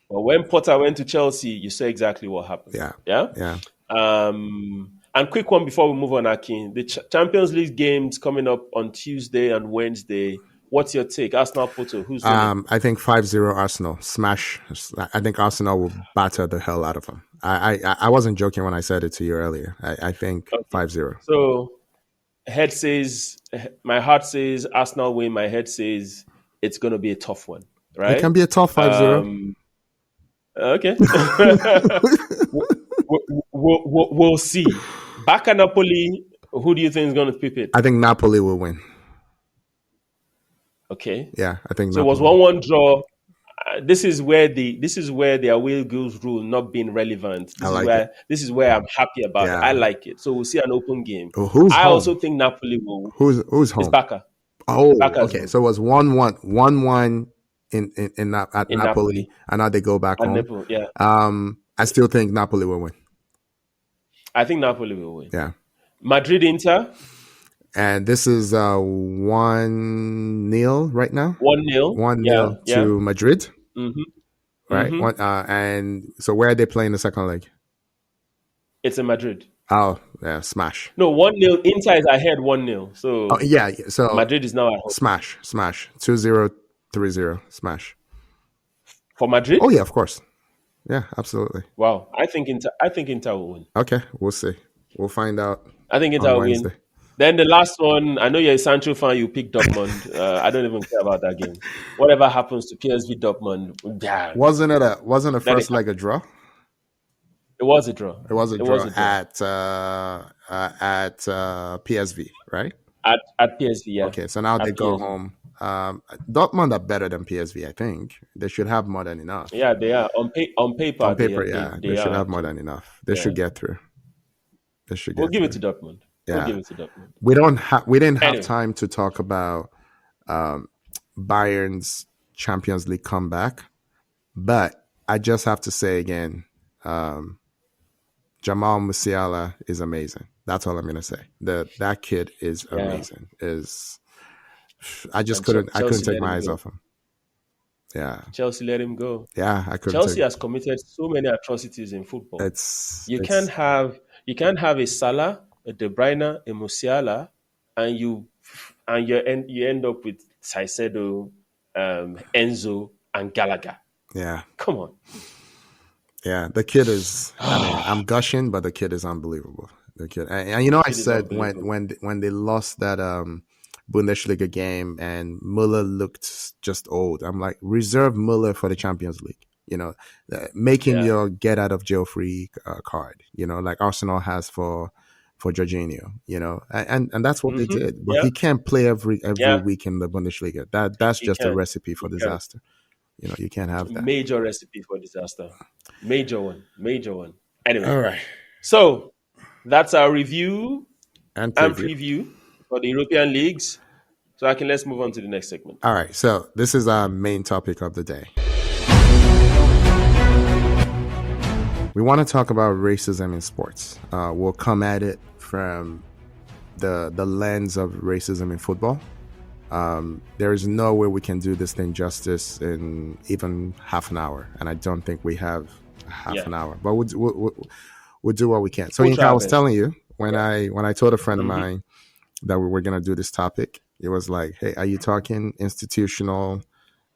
but when Potter went to Chelsea, you saw exactly what happened. Yeah. Yeah. Yeah. And quick one before we move on, Akin. The Champions League games coming up on Tuesday and Wednesday. What's your take? Arsenal, Porto, who's winning? I think 5-0 Arsenal. Smash. I think Arsenal will batter the hell out of them. I wasn't joking when I said it to you earlier. I think Okay. 5-0. So my heart says Arsenal win. My head says it's going to be a tough one, It right? can be a tough 5-0. Okay. We'll see. Back at Napoli, who do you think is going to pip it? I think Napoli will win. Okay. Yeah, I think So it was Napoli. 1-1 draw. This is where the away goals rule not being relevant. I like it. This is where I'm happy about it. Yeah. I like it. So we'll see an open game. Oh, who's I home? also think Napoli will. Who's It's home? Barca. Oh, Barca's okay. home. So it was 1-1, 1-1 at In Napoli, Napoli. and now they go back And home. Napoli, yeah. I still think Napoli will win. I think Napoli will win. Yeah. Madrid Inter, And this is 1-0 right now. 1-0. 1-0 Yeah. to Madrid, Mm-hmm. right? Mm-hmm. And so where are they playing the second leg? It's in Madrid. Oh, yeah, smash. No, 1-0. Inter is ahead 1-0. So Oh, yeah. So Madrid is now at home. smash. 2-0, 3-0, smash. For Madrid? Oh, yeah, of course. Yeah, absolutely. Wow. I think Inter will win. Okay, we'll see. We'll find out I think Inter on will win. Wednesday. Then the last one, I know you're a Sancho fan, you pick Dortmund. I don't even care about that game. Whatever happens to PSV Dortmund, yeah, Wasn't the let first it leg a draw? It was a draw. It was a draw at PSV, right? At PSV, yeah. Okay, so now At they go PSV. home. Dortmund are better than PSV, I think. They should have more than enough. Yeah, they are. On paper, On paper, they they should are. have more than enough. They should get through. They should We'll get give through. it to Dortmund. Yeah. We'll give it to Dortmund. We didn't have Anyway. time to talk about Bayern's Champions League comeback, but I just have to say again, Jamal Musiala is amazing. That's all I'm gonna say. That kid is amazing. I couldn't Chelsea take let my him eyes go. off him. Yeah. Chelsea let him go. Yeah, I couldn't Chelsea take has committed so many atrocities in football. You it's can't have a Salah, a De Bruyne, a Musiala, and you end up with Caicedo, Enzo, and Gallagher. yeah. Come on. Yeah, the kid is. I mean, I'm gushing, but the kid is unbelievable. The kid, and you know, I It is said unbelievable. when they lost that Bundesliga game, and Muller looked just old. I'm like, reserve Muller for the Champions League. Make him Yeah. your get out of jail free card. Like Arsenal has for Jorginho. And that's what they did. But Yeah. he can't play every Yeah. week in the Bundesliga. That's He just a can. recipe for He can. disaster. You can't have that. Major recipe for disaster. Major one. Major one. Anyway, All right, so that's our review and and preview. preview for the European leagues. So let's move on to the next segment. All right, so this is our main topic of the day. We want to talk about racism in sports. We'll come at it from the lens of racism in football. There is no way we can do this thing justice in even half an hour, and I don't think we have half Yeah. an hour. But we'll do what we can. So, We'll Yinka, try I our was best. telling you when I told a friend of Hmm. mine that we were going to do this topic, it was like, hey, are you talking institutional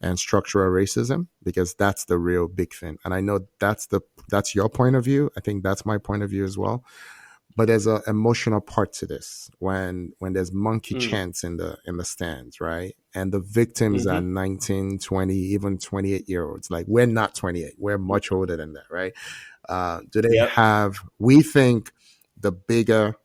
and structural racism? Because that's the real big thing. And I know that's your point of view. I think that's my point of view as well. But there's an emotional part to this when there's monkey Mm. chants in the stands, right? And the victims are Hmm. 19, 20, even 28-year olds. Like, we're not 28. We're much older than that, right? Do they Yep. have, we think the bigger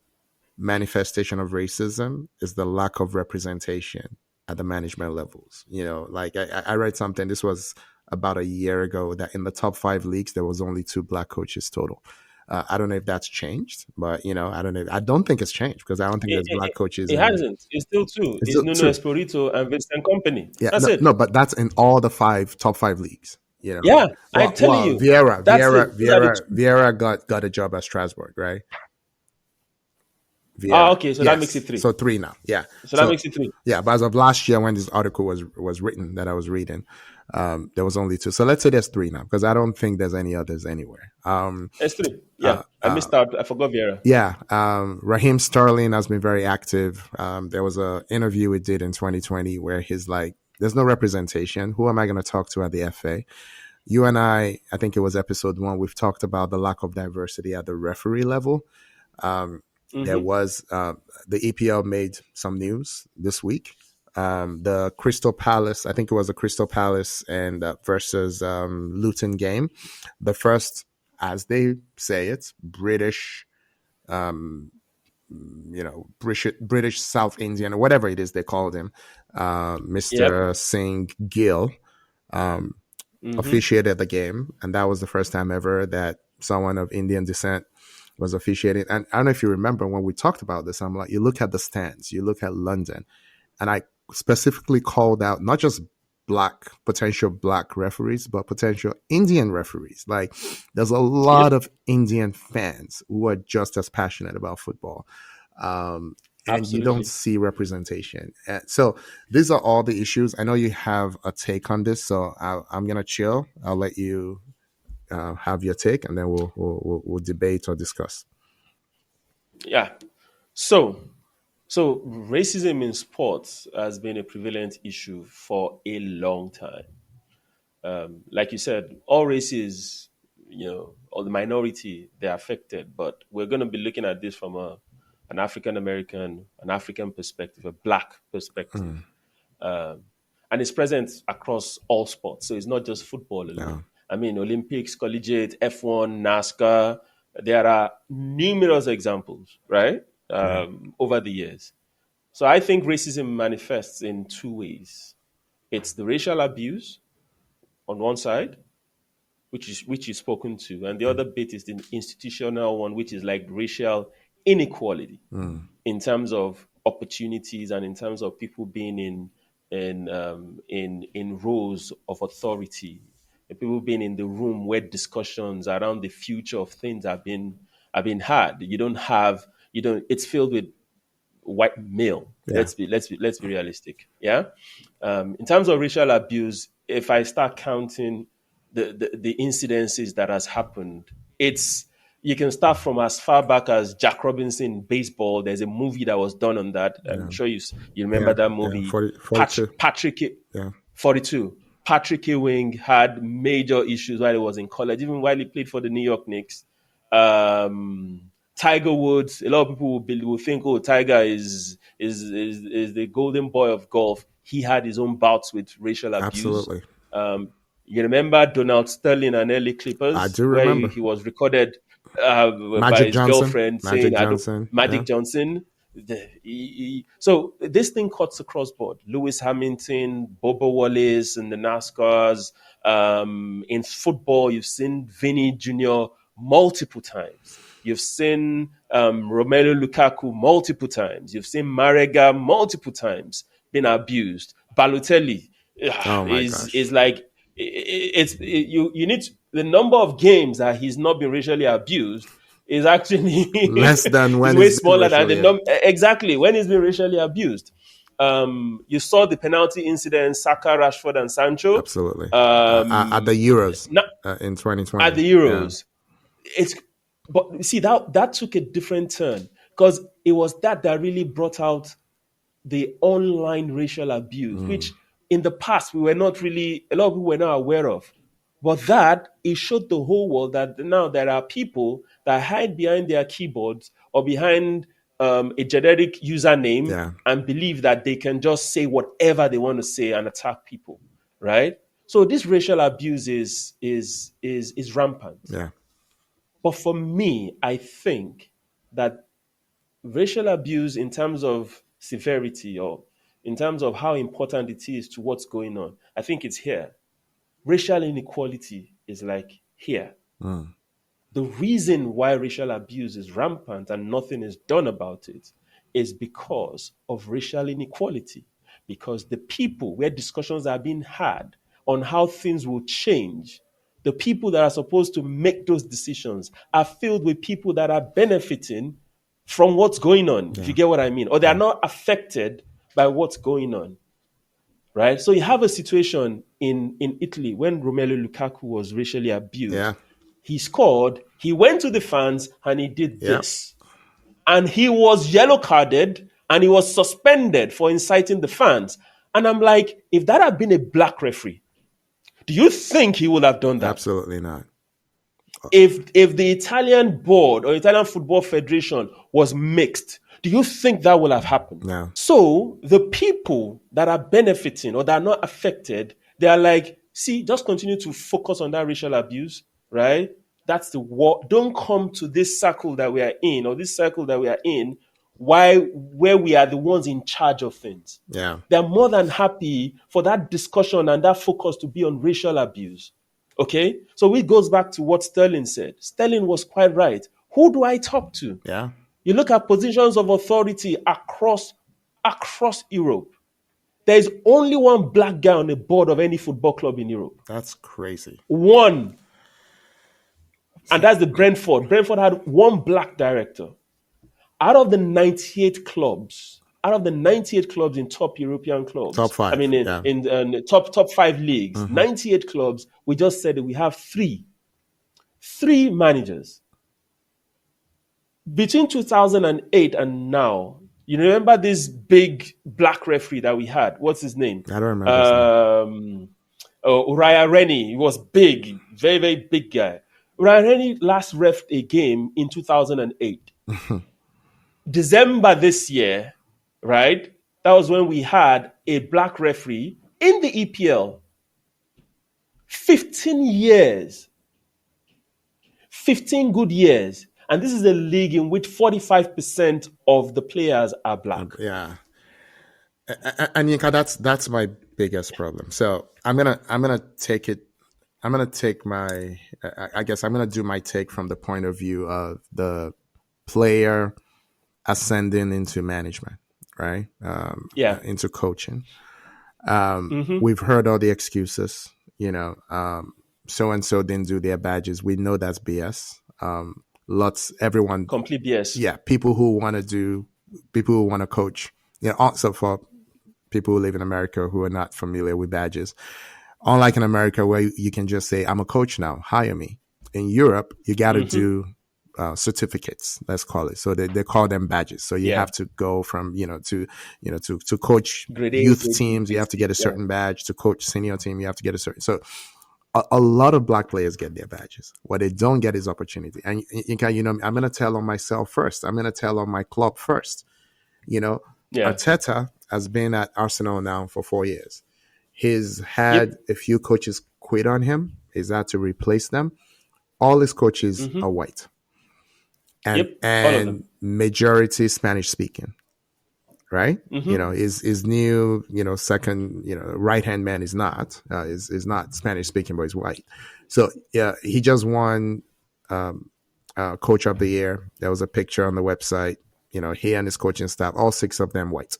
manifestation of racism is the lack of representation at the management levels. Like I read something, this was about a year ago, that in the top 5 leagues, there was only 2 black coaches total. I don't know if that's changed, but I don't know. I don't think it's changed because I don't think It, there's black it, coaches it in. hasn't. It's still two. It's It's Nuno two. Espirito and Vincent Company. Yeah, That's no, it. no, but that's in all the top 5 leagues. Yeah, I'm Well, telling you. Vieira, That's it. Vieira, Those are the Vieira, two. Vieira got a job at Strasbourg, right? Ah, Vieira. okay. So that makes it Yes. three. So 3 now. Yeah. So that So makes it three. yeah, but as of last year when this article was written that I was reading, there was only 2. So let's say there's 3 now because I don't think there's any others anywhere. It's three. Yeah. I missed out. I forgot Vieira. Yeah, Raheem Sterling has been very active. There was a interview we did in 2020 where he's like, "There's no representation. Who am I going to talk to at the FA?" You and I think it was episode 1. We've talked about the lack of diversity at the referee level. There Hmm. was the EPL made some news this week. The Crystal Palace, I think it was the Crystal Palace and versus Luton game, the first, as they say it, British South Indian or whatever it is they called him, Yep. Mr. Singh Gill, Hmm. officiated the game, and that was the first time ever that someone of Indian descent was officiating. And I don't know if you remember when we talked about this. I'm like, you look at the stands, you look at London, and I specifically called out not just potential black referees, but potential Indian referees. Like, there's a Yep. lot of Indian fans who are just as passionate about football. Um, and you don't Absolutely. see representation. So these are all the issues. I know you have a take on this, so I'm gonna chill. I'll let you have your take, and then we'll debate or discuss. Yeah. So, so racism in sports has been a prevalent issue for a long time. Like you said, all races, or the minority, they're affected. But we're going to be looking at this from an African American, an African perspective, a black perspective. Mm, Um, and it's present across all sports. So it's not just football alone. no, I mean, Olympics, collegiate, F1, NASCAR, there are numerous examples, right? right. Over the years. So I think racism manifests in two ways. It's the racial abuse on one side, which is spoken to, and the Mm, other bit is the institutional one, which is like racial inequality mm, in terms of opportunities and in terms of people being in roles of authority, and people being in the room where discussions around the future of things have been had. You don't. It's filled with white male. yeah, Let's be realistic. Yeah. In terms of racial abuse, if I start counting the incidences that has happened, it's you can start from as far back as Jack Robinson baseball. There's a movie that was done on that. I'm yeah, sure you yeah, remember that yeah. movie. 40, 42. Patrick Yeah, 42. Patrick Ewing had major issues while he was in college, even while he played for the New York Knicks. Um, Tiger Woods. A lot of people will think, oh, Tiger is the golden boy of golf. He had his own bouts with racial abuse. Absolutely. Um, you remember Donald Sterling and LA I Clippers, do where remember he was recorded by Magic his Johnson. girlfriend saying, Magic "I don't." Johnson. Yeah. Magic Johnson. So this thing cuts across board. Lewis Hamilton, Bobo Wallace, and the NASCARs. In football, you've seen Vinny Jr. multiple times. You've seen Romelu Lukaku multiple times. You've seen Marega multiple times being abused. Balotelli Oh my is gosh. like you need the number of games that he's not been racially abused is actually Less than is when way it's been smaller than the racially. number exactly when he's been racially abused. You saw the penalty incident, Saka, Rashford, and Sancho. Absolutely. At the Um, Euros not in at 2020. the Yeah. Euros, it's but see that took a different turn because it was that really brought out the online racial abuse, Mm. which in the past we were not really, a lot of people were not aware of. But that it showed the whole world that now there are people that hide behind their keyboards or behind a generic username Yeah. and believe that they can just say whatever they want to say and attack people, right? So this racial abuse is rampant. Yeah. But for me, I think that racial abuse in terms of severity or in terms of how important it is to what's going on, I think it's here. Racial inequality is like here. Mm. The reason why racial abuse is rampant and nothing is done about it is because of racial inequality. Because the people where discussions are being had on how things will change, the people that are supposed to make those decisions are filled with people that are benefiting from what's going on, if you Yeah. get what I mean, or they are Yeah. not affected by what's going on, right? So you have a situation in Italy when Romelu Lukaku was racially Yeah. abused. He scored, he went to the fans and he did Yeah. this. And he was yellow carded and he was suspended for inciting the fans. And I'm like, if that had been a black referee, do you think he would have done that? Absolutely not. If the Italian board or Italian Football Federation was mixed, do you think that would have happened? No. So the people that are benefiting or that are not affected, they are like, see, just continue to focus on that racial abuse, right? That's the war. Don't come to this circle that we are in or this circle that we are in, where we are the ones in charge of things. Yeah. They're more than happy for that discussion and that focus to be on racial abuse. Okay? So it goes back to what Sterling said. Sterling was quite right. Who do I talk to? Yeah. You look at positions of authority across Europe. There is only one black guy on the board of any football club in Europe. That's crazy. One. And that's the Brentford. Brentford had one black director. Out of the 98 clubs, in top European Top clubs, I five. mean, Yeah. in the top five leagues, Hmm. 98 clubs, we just said that we have three managers. Between 2008 and now, you remember this big black referee that we had? What's his name? I don't remember his name. Uriah Rennie. He was big, very, very big guy. Uriah Rennie last refed a game in 2008. December this year, right? That was when we had a black referee in the EPL. 15 years. 15 good years. And this is a league in which 45% of the players are black. Yeah. And Yinka, that's my biggest problem. So I'm gonna take it. I'm gonna take my. I guess I'm gonna do my take from the point of view of the player ascending into management, right? Yeah. Into coaching. Mm-hmm. We've heard all the excuses. So and so didn't do their badges. We know that's BS. Everyone, Complete BS. yeah, people who want to coach. Also for people who live in America who are not familiar with badges. Unlike in America where you can just say, I'm a coach now, hire me. In Europe, you got to Mm-hmm. do certificates, let's call it. So they call them badges. So you Yeah. have to go from, to coach Grade A, youth grade B, teams, you grade have to C. get a Yeah. certain badge. To coach senior team, you have to get a certain. So a lot of black players get their badges. What they don't get is opportunity. And you can, I'm gonna tell on myself first. I'm gonna tell on my club first. You know, Yeah. Arteta has been at Arsenal now for 4 years. He's had Yep. a few coaches quit on him. He's had to replace them. All his coaches are Mm-hmm. white, and Yep. All of them. majority Spanish speaking, right? Mm-hmm. His new, second, right hand man is not Spanish speaking, but he's white. So yeah, he just won um, coach of the year. There was a picture on the website. He and his coaching staff, all six of them white,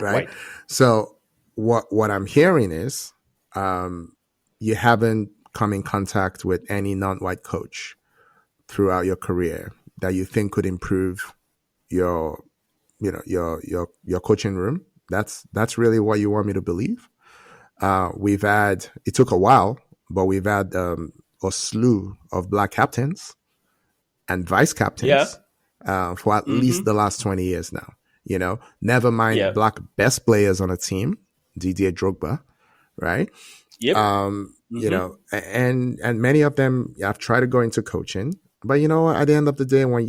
right? White. So what I'm hearing is um, you haven't come in contact with any non-white coach throughout your career that you think could improve your your coaching room. That's really what you want me to believe. We've had, it took a while, but we've had a slew of black captains and vice Yeah. captains for at least Mm-hmm. the last 20 years now. Never mind Yeah. black best players on a team, Didier Drogba, right? Yep. Mm-hmm. And many of them have tried to go into coaching, but at the end of the day, when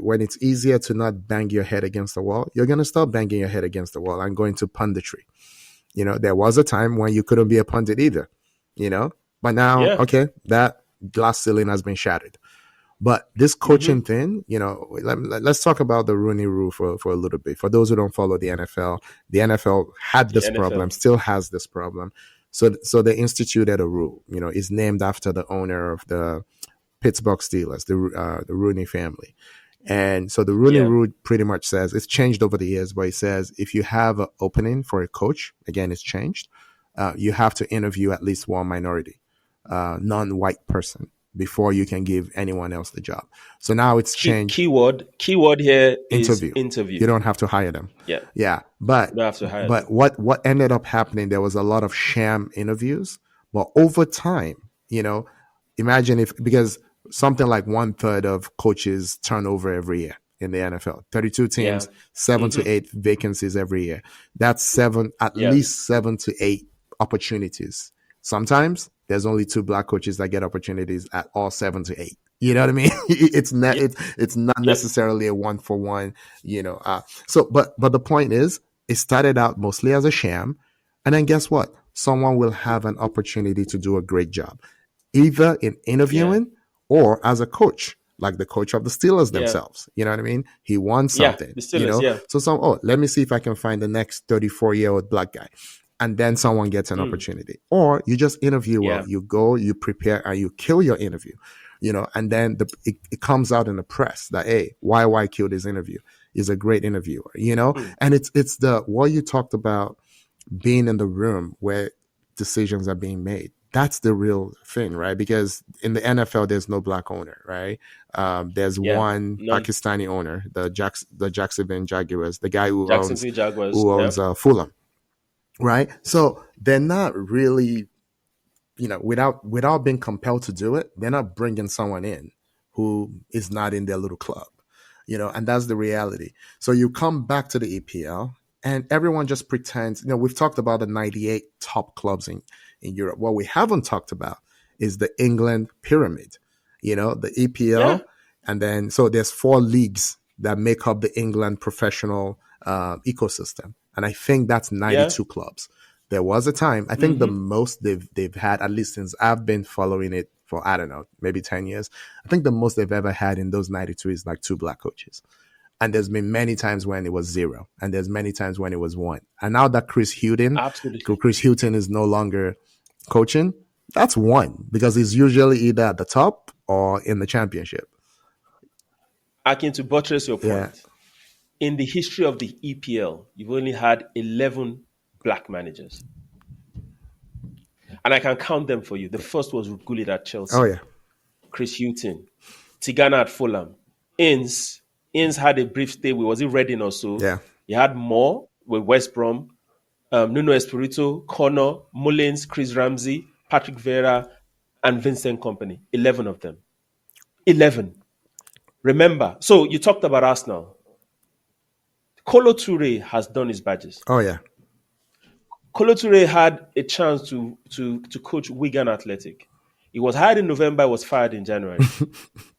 when it's easier to not bang your head against the wall, you're gonna start banging your head against the wall and going to punditry. There was a time when you couldn't be a pundit either, you know, but now, Yeah. okay, that glass ceiling has been shattered. But this coaching Mm-hmm. thing, let's talk about the Rooney Rule for a little bit. For those who don't follow the NFL had The this problem, NFL. still has this problem. So they instituted a rule. It's named after the owner of the Pittsburgh Steelers, the Rooney family. And so the Rooney Yeah. Rule pretty much says, it's changed over the years, but it says if you have an opening for a coach, again, it's changed. You have to interview at least one minority, non-white person before you can give anyone else the job. So now it's changed. Keyword here is Interview. You interview. don't have to hire them. Yeah. Yeah, You but don't have to hire but them. what ended up happening? There was a lot of sham interviews, but over time, imagine if, because something like 1/3 of coaches turn over every year in the NFL. 32 Yeah. teams, seven to Mm-hmm. eight vacancies every year. That's at Yeah. least 7 to 8 opportunities. Sometimes there's only two black coaches that get opportunities at all 7 to 8. You know what I mean? It's not Yep. it's not Yep. necessarily a one for one. So but the point is, it started out mostly as a sham, and then guess what? Someone will have an opportunity to do a great job, either in Yeah. interviewing or as a coach, like the coach of the Steelers Yeah. themselves. You know what I mean? He won Yeah. something, The Steelers. Yeah. So let me see if I can find the next 34-year-old black guy. And then someone gets an Mm. opportunity. Or you just interview well. Yeah. You go, you prepare, and you kill your interview. And then it comes out in the press that, hey, YY killed his interview. He's a great interviewer, Mm. and it's the what you talked about, being in the room where decisions are being made. That's the real thing, right? Because in the NFL, there's no black owner, right? There's Yeah. one None. Pakistani owner, the Jacksonville Jaguars, the guy who owns Jacksonville Jaguars. who Yeah. owns Fulham, right? So they're not really, without being compelled to do it, they're not bringing someone in who is not in their little club, and that's the reality. So you come back to the EPL, and everyone just pretends. We've talked about the 98 top clubs in Europe. What we haven't talked about is the England pyramid, the Yeah. EPL, and then so there's 4 leagues that make up the England professional ecosystem, and I think that's Yeah. 92 clubs. There was a time, I think the Mm-hmm. most they've had, at least since I've been following it for, I don't know, maybe 10 years. I think the most they've ever had in those 92 is like 2 black coaches. And there's been many times when it was 0, and there's many times when it was 1. And now that Absolutely. Chris Houghton is no longer coaching, that's 1, because he's usually either at the top or in the championship. Akin, to buttress your Yeah. point, in the history of the EPL, you've only had 11 black managers. And I can count them for you. The first was Gullit at Oh Chelsea, yeah. Chris Houghton, Tigana at Fulham, Inns. Inns had a brief stay with, was it Reading or so? Yeah. He had more with West Brom, Nuno Espirito, Connor, Mullins, Chris Ramsey, Patrick Vieira, and Vincent Company. 11 of them. 11. Remember, so you talked about Arsenal. Kolo Toure has done his badges. Oh yeah. Kolo Toure had a chance to coach Wigan Athletic. He was hired in November, was fired in January.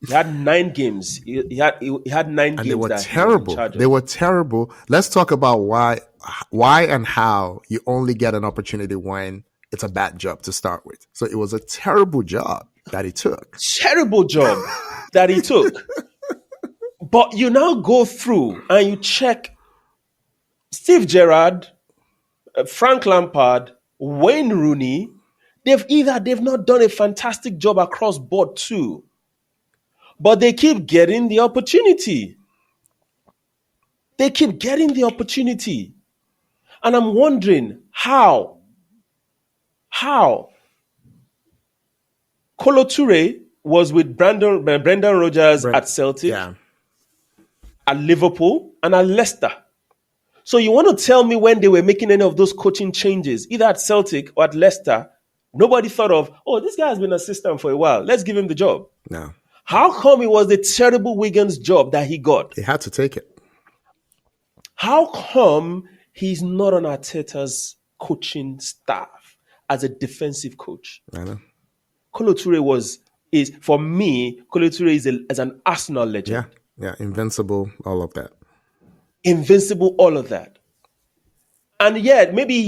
He had 9 games. He had nine And they games were that he was in terrible. charge They of. were terrible. Let's talk about why and how you only get an opportunity when it's a bad job to start with. So it was a terrible job that he took. Terrible job that he took. But you now go through and you check Steve Gerrard, Frank Lampard, Wayne Rooney. They've not done a fantastic job across board too, but they keep getting the opportunity. They keep getting the opportunity, and I'm wondering how Kolo Toure was with Brendan Rodgers Brent, at Celtic, yeah, at Liverpool, and at Leicester. So you want to tell me when they were making any of those coaching changes, either at Celtic or at Leicester, nobody thought of, oh, this guy has been assistant for a while. Let's give him the job. no, How come it was the terrible Wigan's job that he got? he had to take it. How come he's not on Arteta's coaching staff as a defensive coach? I know. Kolo Toure is for me, Kolo Toure is an Arsenal Yeah, legend. yeah, invincible, all of that. Invincible, all of that. And yet, maybe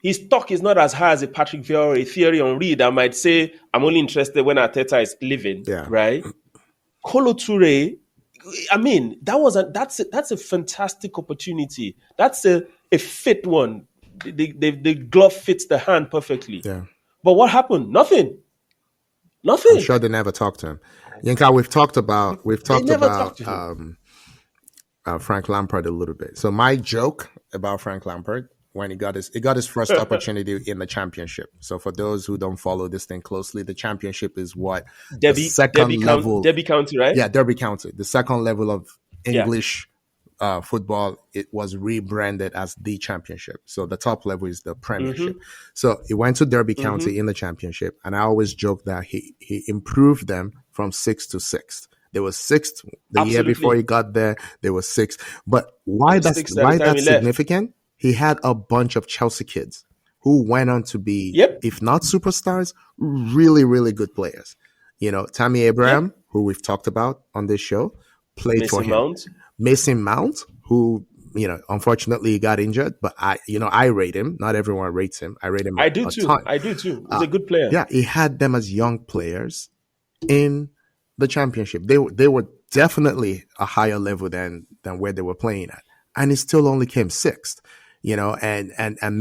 his stock is not as high as a Patrick Vieira or a Thierry Henry that might say, I'm only interested when Arteta is leaving, Yeah, right? Kolo Toure, I mean, that's a fantastic opportunity. That's a fit one. The glove fits the hand perfectly. yeah. But what happened? Nothing. I'm Nothing. sure they never talked to him. Yinka, we've They talked never talked about to him. Frank Lampard a little bit. So my joke about Frank Lampard when he got his first opportunity in the championship. So for those who don't follow this thing closely, the championship is what the second level, Derby County, right? yeah, Derby County, the second level of Yeah. English football. It was rebranded as the championship. So the top level is the Premiership. So he went to Derby County in the championship, and I always joke that he improved them from sixth to sixth. They were sixth the year before he Absolutely. got there. They were sixth. But It why was that's 6 at the why time that's he left. significant? He had a bunch of Chelsea kids who went on to be, Yep. if not superstars, really, really good players. You know, Tammy Abraham, Yep. who we've talked about on this show, played for Mason him. Mount. Mason Mount, who, you know, unfortunately he got injured, but I rate him. Not everyone rates him. I rate him I do a too. ton. I do too. He's a good player. Yeah, he had them as young players in the championship. They were definitely a higher level than where they were playing at, and he still only came sixth. You know, and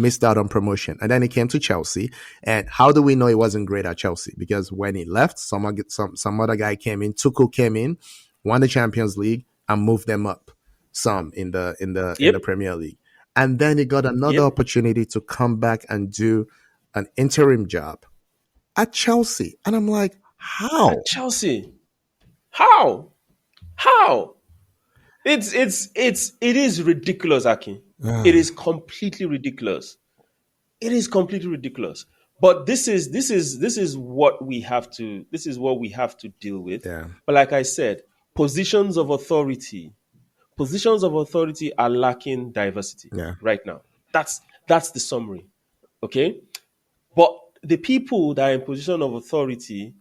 missed out on promotion. And then he came to Chelsea. And how do we know he wasn't great at Chelsea? Because when he left, some other guy came in, Tuchel came in, won the Champions League, and moved them up some in the Yep. Premier League. And then he got another Yep. opportunity to come back and do an interim job at Chelsea. And I'm like, how? At Chelsea. How? How? It is ridiculous, Aki. It is completely ridiculous. It is completely ridiculous. But this is what we have to deal with. Yeah, But like I said, positions of authority are lacking diversity yeah. right now. That's the summary. Okay? But the people that are in position of authority,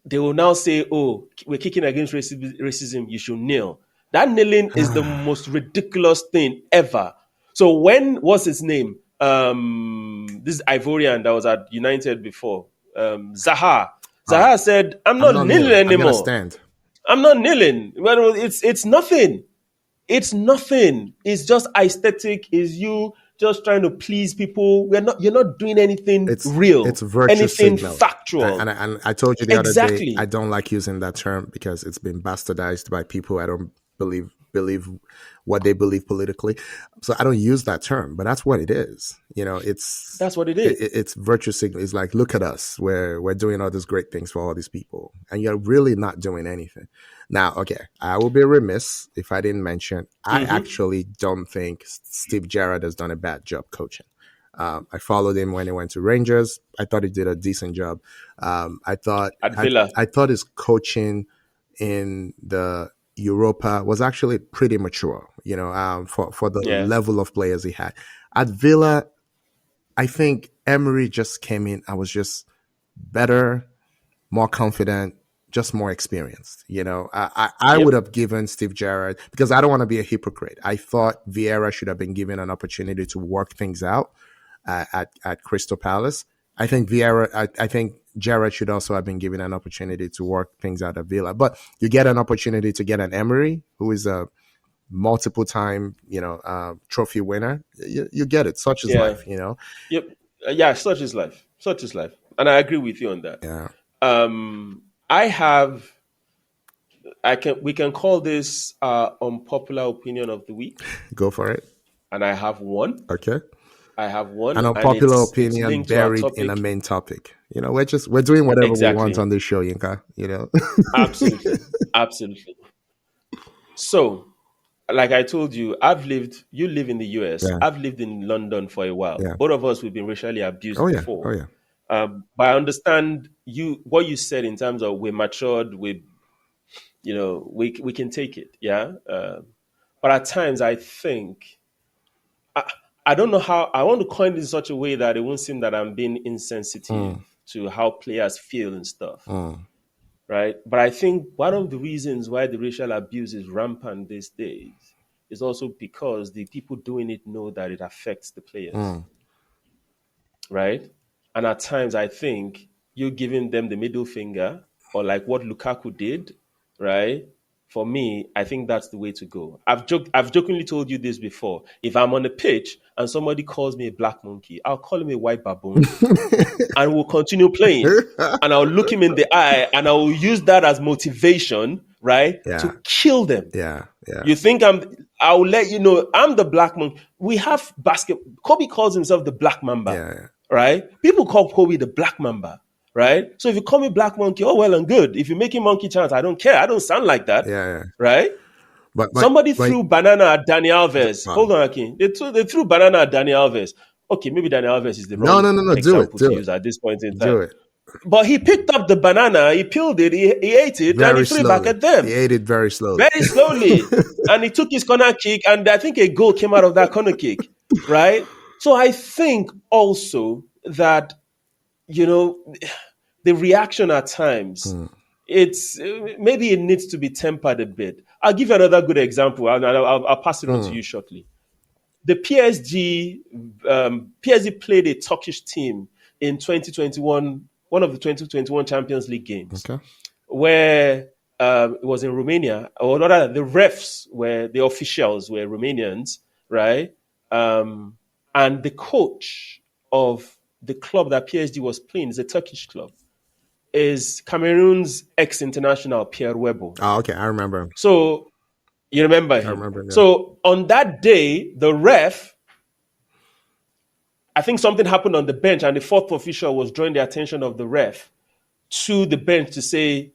they will now say, oh, we're kicking against racism, you should kneel. That kneeling is the most ridiculous thing ever. So what's his name? This Ivorian that was at United before, Zaha. Zaha said, I'm I'm not not kneeling kneeling. I'm gonna anymore. stand. I'm not kneeling. Well, it's nothing. It's nothing. It's just aesthetic. Is you just trying to please people. You're not doing anything It's real, virtue anything signal. factual. And I told you the other day, I Exactly. don't like using that term because it's been bastardized by people I don't believe what they believe politically. So I don't use that term, but that's what it is. You know, That's what it is. it's virtue signal. It's like, look at us. We're doing all these great things for all these people, and you're really not doing anything. Now, okay, I will be remiss if I didn't mention I actually don't think Steve Gerrard has done a bad job coaching. I followed him when he went to Rangers. I thought he did a decent job. I thought At Villa. I thought his coaching in the Europa was actually pretty mature. You know, for the Yeah. level of players he had at Villa. I think Emery just came in. I was just better, more confident, just more experienced. I would Yep. have given Steve Gerrard, because I don't want to be a hypocrite. I thought Vieira should have been given an opportunity to work things out at Crystal Palace. I think Gerrard should also have been given an opportunity to work things out at Villa. But you get an opportunity to get an Emery, who is a multiple time, trophy winner. You get it. Such is Yeah. life. Yep. Yeah, such is life. Such is life. And I agree with you on that. Yeah, I have I can we can call this unpopular opinion of the week. go for it. And I have one. Okay. I have one An and unpopular it's opinion linked to our buried in a topic. main topic. We're doing whatever we want Exactly. on this show, Yinka. Absolutely. Absolutely. So, like I told you, you live in the US. Yeah. I've lived in London for a while. Yeah. Both of us, we've been racially abused Oh yeah. Oh before. yeah. But I understand what you said in terms of we're matured, we can take it. Yeah. But at times I think, I don't know how, I want to coin this in such a way that it won't seem that I'm being insensitive Mm, to how players feel and stuff. mm, Right? But I think one of the reasons why the racial abuse is rampant these days is also because the people doing it know that it affects the players, mm, right? And at times, I think you giving them the middle finger, or like what Lukaku did, right? For me, I think that's the way to go. I've jokingly told you this before. If I'm on the pitch and somebody calls me a black monkey, I'll call him a white baboon, and we'll continue playing. And I'll look him in the eye and I will use that as motivation, right? yeah. To kill them. Yeah. Yeah. You think I'll let you know I'm the black monkey. We have Kobe calls himself the black mamba, Yeah. right? People call Kobe the black mamba, right? So if you call me black monkey, oh well and good. If you make him monkey chance, I don't care. I don't sound like that, Yeah. Yeah. right? But Somebody but threw banana at Danny Alves. wow. Hold on, Akin. They threw banana at Danny Alves. Okay, maybe Danny Alves is the No, wrong no, no, no. Do it. example to Do it. use at this point in Do time. it. But he picked up the banana, he peeled it, he ate it, and he Very threw it back slowly. at them He ate it very slowly. very slowly. And he took his corner kick, and I think a goal came out of that corner kick, right? So I think also that, you know, the reaction at times, Mm, it's maybe it needs to be tempered a bit. I'll give you another good example, and I'll pass it on to mm. you shortly. The PSG played a Turkish team in 2021, one of the 2021 Champions League games, Okay. where it was in Romania, or rather, the officials were Romanians, right? And the coach of the club that PSG was playing is a Turkish club, is Cameroon's ex-international Pierre Webo. Oh, okay. I remember him. So you remember I him. remember him. Yeah. So on that day, the ref, I think something happened on the bench, and the fourth official was drawing the attention of the ref to the bench to say,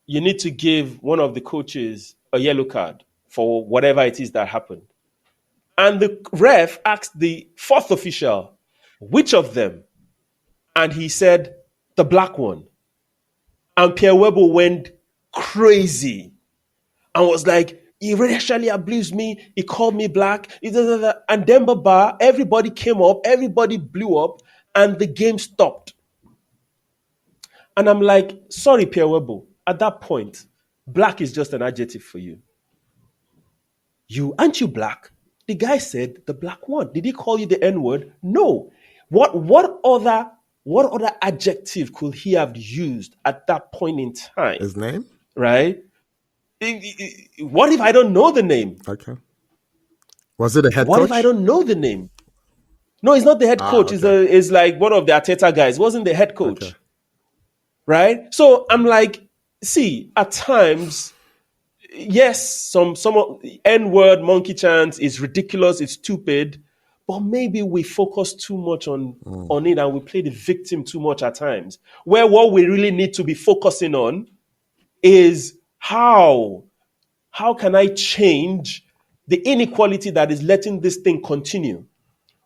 you need to give one of the coaches a yellow card for whatever it is that happened. And the ref asked the fourth official, which of them? And he said, the black one. And Pierre Webo went crazy and was like, he racially abused me. He called me black. And Demba Ba, everybody came up, everybody blew up, and the game stopped. And I'm like, sorry, Pierre Webo. At that point, black is just an adjective for you. Aren't you black? The guy said the black one. Did he call you the N-word? No. What other adjective could he have used at that point in time? His name? Right? What if I don't know the name? Okay. Was it a head What if I coach? don't know the name? No, he's not the head Ah, coach. okay. He's like one of the Arteta guys. He wasn't the head Okay. coach. Right? So I'm like, see, at times, yes, some N-word monkey chant is ridiculous, it's stupid, but maybe we focus too much on it and we play the victim too much at times. Where what we really need to be focusing on is how can I change the inequality that is letting this thing continue?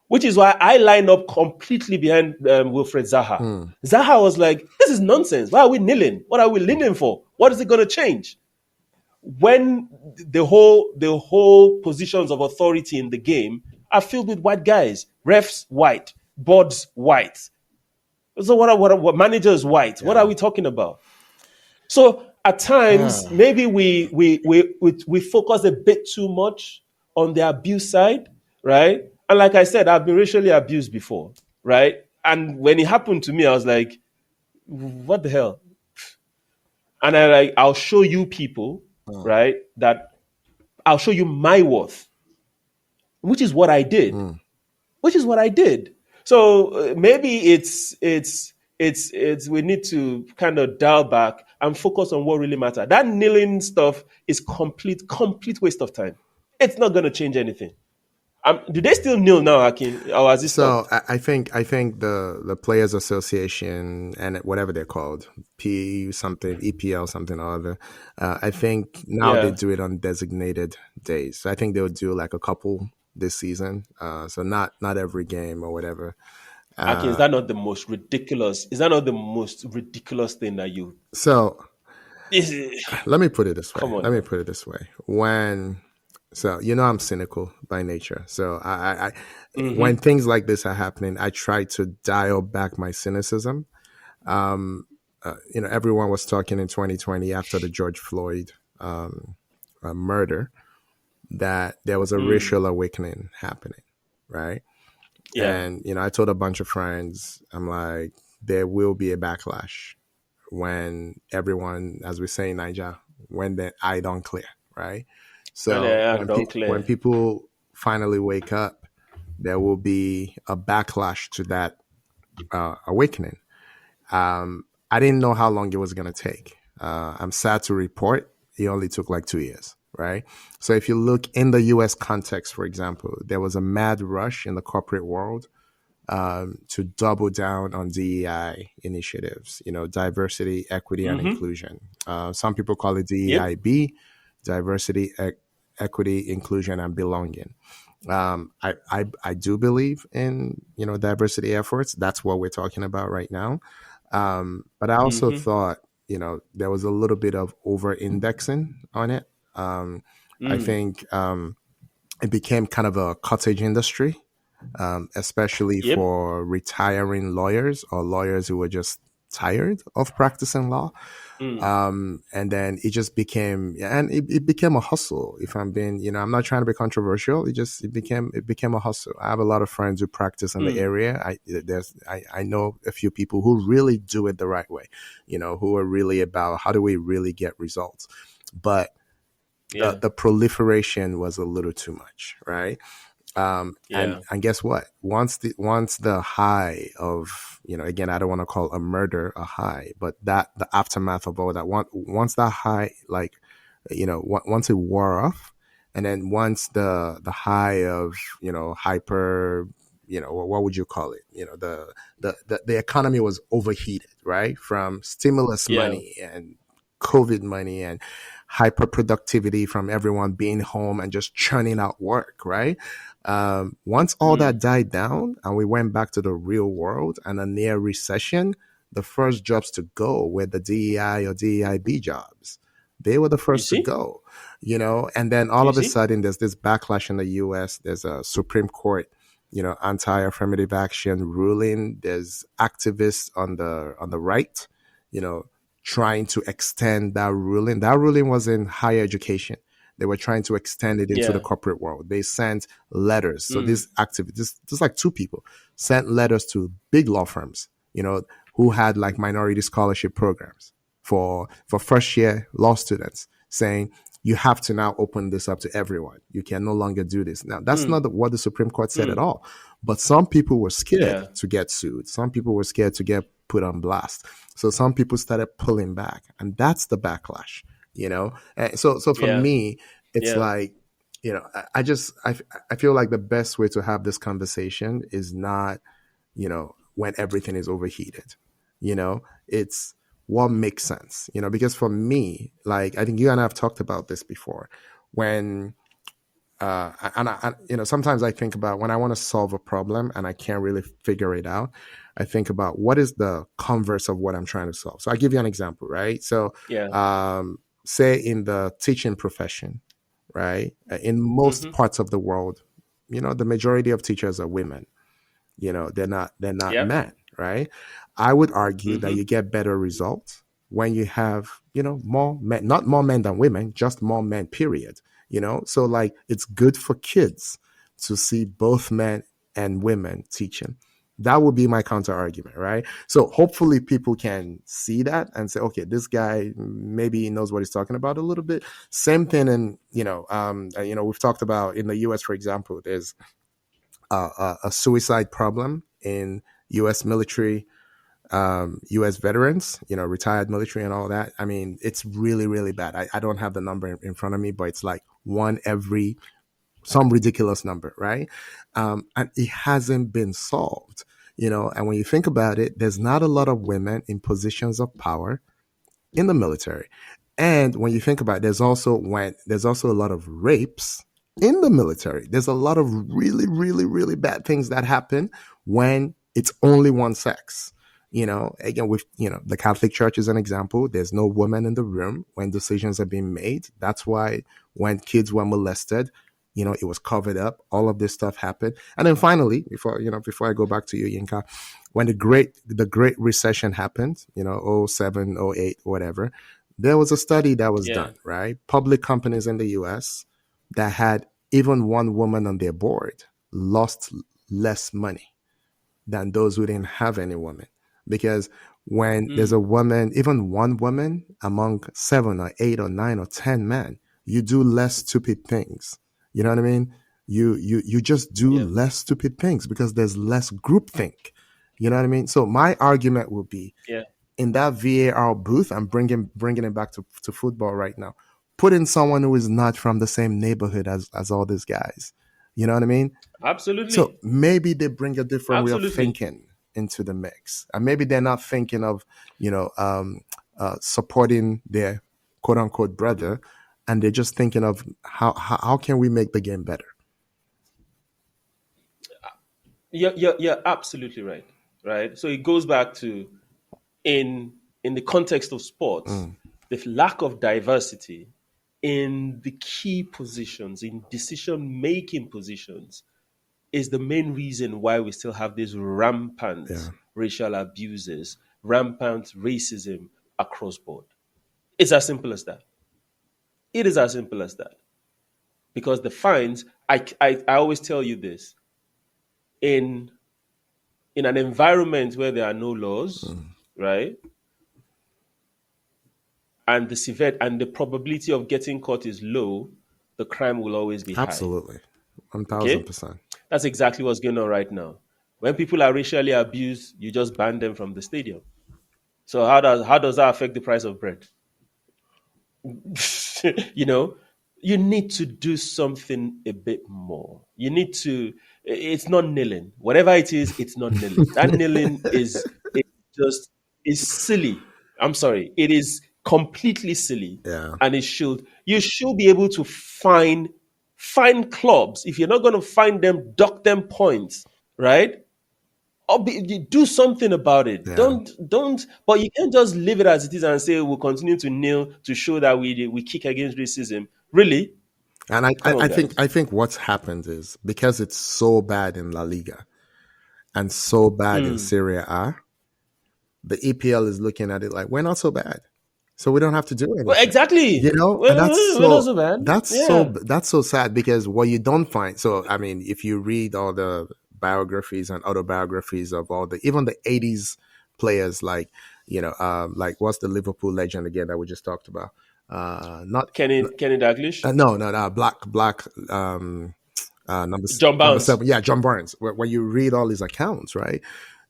Which is why I line up completely behind Wilfred Zaha. Zaha was like, this is nonsense. Why are we kneeling? What are we leaning for? What is it going to change? When the whole positions of authority in the game are filled with white guys, refs white, boards white. So what managers white? What are Yeah. we talking about? So at times, maybe we focus a bit too much on the abuse side, right? And like I said, I've been racially abused before, right? And when it happened to me, I was like, what the hell? And I'll show you people, right? That I'll show you my worth, which is what I did. Mm. Which is what I did. So maybe it's we need to kind of dial back and focus on what really matters. That kneeling stuff is complete waste of time. It's not going to change anything. Do they still kneel now, Akin, or has it So stopped? I think the Players Association and whatever they're called, P something, EPL something or other. I think now they Yeah, do it on designated days. So I think they'll do like a couple this season. So not every game or whatever. Akin, is Uh, that not the most ridiculous? Is that not the most ridiculous thing that you? so This is, let me put it this way. come on Let me now. put it this way. When so I'm cynical by nature. So I when Mm-hmm. things like this are happening, I try to dial back my cynicism. Everyone was talking in 2020 after the George Floyd murder that there was a Mm. racial awakening happening, right? Yeah. And I told a bunch of friends, I'm like, there will be a backlash when everyone, as we say in Niger, when the eye don't clear, right? And So don't when clear. people finally wake up, there will be a backlash to that awakening. I didn't know how long it was going to take. I'm sad to report it only took like 2 years, right? So if you look in the US context, for example, there was a mad rush in the corporate world to double down on DEI initiatives, diversity, equity, and Mm-hmm. inclusion. Some people call it Yep. DEIB, diversity, equity, inclusion, and belonging. I do believe in diversity efforts. That's what we're talking about right now. But I also Mm-hmm. thought there was a little bit of over indexing on it. Um, I Mm. think it became kind of a cottage industry, especially Yep. for retiring lawyers or lawyers who were just tired of practicing law. Mm. And then it just became, and it became a hustle. If I'm being, I'm not trying to be controversial. It became a hustle. I have a lot of friends who practice in the Mm. area. I know a few people who really do it the right way, who are really about how do we really get results. But Yeah. the proliferation was a little too much, right? And Yeah. guess what? Once the high of again, I don't want to call a murder a high, but that the aftermath of all that once that high, like once it wore off, and then once the high of hyper, what would you call it, the economy was overheated, right, from stimulus Yeah. money and COVID money and hyper productivity from everyone being home and just churning out work, right? Once all Mm. that died down and we went back to the real world and a near recession, the first jobs to go were the DEI or DEIB jobs. They were the You first to see? go, and then all You of a see? sudden there's this backlash in the US. There's a Supreme Court, anti-affirmative action ruling. There's activists on the right, you know, trying to extend that ruling. That ruling was in higher education. They were trying to extend it into the Yeah. corporate world. They sent letters. So Mm. these activists, just like two people, sent letters to big law firms, who had like minority scholarship programs for first year law students, saying you have to now open this up to everyone. You can no longer do this. Now, that's Mm. not what the Supreme Court said at Mm. all. But some people were scared Yeah. to get sued. Some people were scared to get put on blast. So some people started pulling back, and that's the backlash. And so for Yeah. me, it's Yeah. like, I feel like the best way to have this conversation is not, when everything is overheated. It's what makes sense. Because for me, like I think you and I have talked about this before, when sometimes I think about when I want to solve a problem and I can't really figure it out. I think about what is the converse of what I'm trying to solve. So I give you an example, right? So, Yeah. say in the teaching profession, right? In most Mm-hmm. parts of the world, the majority of teachers are women. they're not Yeah. men, right? I would argue that Mm-hmm. you get better results when you have, more men, not more men than women, just more men, period. So like it's good for kids to see both men and women teaching. That would be my counter argument, right? So hopefully people can see that and say, okay, this guy maybe he knows what he's talking about a little bit. Same thing, and we've talked about in the U.S., for example, there's a suicide problem in U.S. military, U.S. veterans, retired military and all that. I mean, it's really, really bad. I don't have the number in front of me, but it's like one every some ridiculous number, right? And it hasn't been solved, And when you think about it, there's not a lot of women in positions of power in the military. And when you think about it, there's also a lot of rapes in the military. There's a lot of really, really, really bad things that happen when it's only one sex. Again, with the Catholic Church is an example. There's no woman in the room when decisions are being made. That's why when kids were molested, it was covered up. All of this stuff happened. And then finally, before I go back to you, Yinka, when the Great Recession happened, oh 07, oh 08, whatever, there was a study that was Yeah. done, right? Public companies in the US that had even one woman on their board lost less money than those who didn't have any woman. Because when there's a Mm. woman, even one woman among 7 or 8 or 9 or 10 men, you do less stupid things. You know what I mean? You just do Yeah. less stupid things because there's less groupthink. You know what I mean? So my argument will be Yeah. in that VAR booth. I'm bringing it back to football right now. Put in someone who is not from the same neighborhood as all these guys. You know what I mean? So Absolutely. maybe they bring a different way of Absolutely. thinking into the mix, and maybe they're not thinking of supporting their quote unquote brother, and they're just thinking of how can we make the game better. You're absolutely right. Right. So it goes back to in the context of sports, Mm, the lack of diversity in the key positions, in decision making positions, is the main reason why we still have these rampant yeah, racial abuses, rampant racism across board. It's as simple as that. It is as simple as that. Because the fines, I always tell you this, in an environment where there are no laws, mm, right? And the probability of getting caught is low, the crime will always be high. absolutely, one thousand Okay? percent. That's exactly what's going on right now. When people are racially abused, you just ban them from the stadium. So how does that affect the price of bread? you know, you need to do something a bit more. You need to. It's not kneeling. Whatever it is, it's not kneeling. That kneeling is just is silly. I'm sorry. It is completely silly, Yeah, and you should be able to find clubs. If you're not going to find them, dock them points, right? Do something about it. yeah, Don't. But you can't just leave it as it is and say we'll continue to kneel to show that we kick against racism. Really? and I, Come I on, I think guys. I think what's happened is because it's so bad in La Liga and so bad in Mm. Serie A, the EPL is looking at it like we're not so bad, so we don't have to do Well, anything. exactly. And that's We're not so so bad. that's Yeah. so that's so sad because what you don't find. So I mean, if you read all the biographies and autobiographies of all the even the '80s players, like what's the Liverpool legend again that we just talked about? Not Kenny Dalglish, no, black John number Barnes. seven. Yeah, John Barnes. When you read all his accounts, right?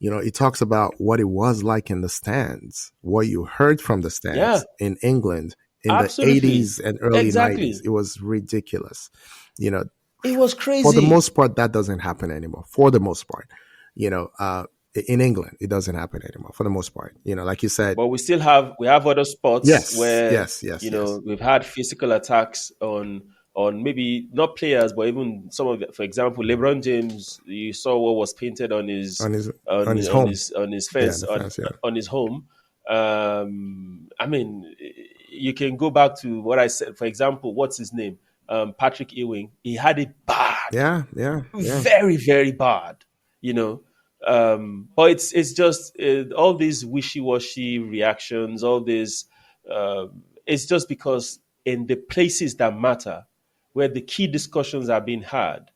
It talks about what it was like in the stands, what you heard from the Yeah, stands in England in the absolutely. 80s and early 90s. Exactly. It was ridiculous. You know, It was for the crazy. most part, that doesn't happen anymore. For the most part, you know, uh, in England, it doesn't happen anymore. For the most part, like you said, But we have other sports yes, where yes, yes, yes. we've had physical attacks on maybe not players but even some of the, for example, LeBron James. You saw what was painted on his On his on on his on home, his on his yeah, fence the fans, yeah, on his home. I mean, you can go back to what I said. For example, what's his name? Patrick Ewing. He had it bad, yeah, yeah, yeah. very very bad. You know, But it's just all these wishy-washy reactions, all this. It's just because in the places that matter, where the key discussions are being had,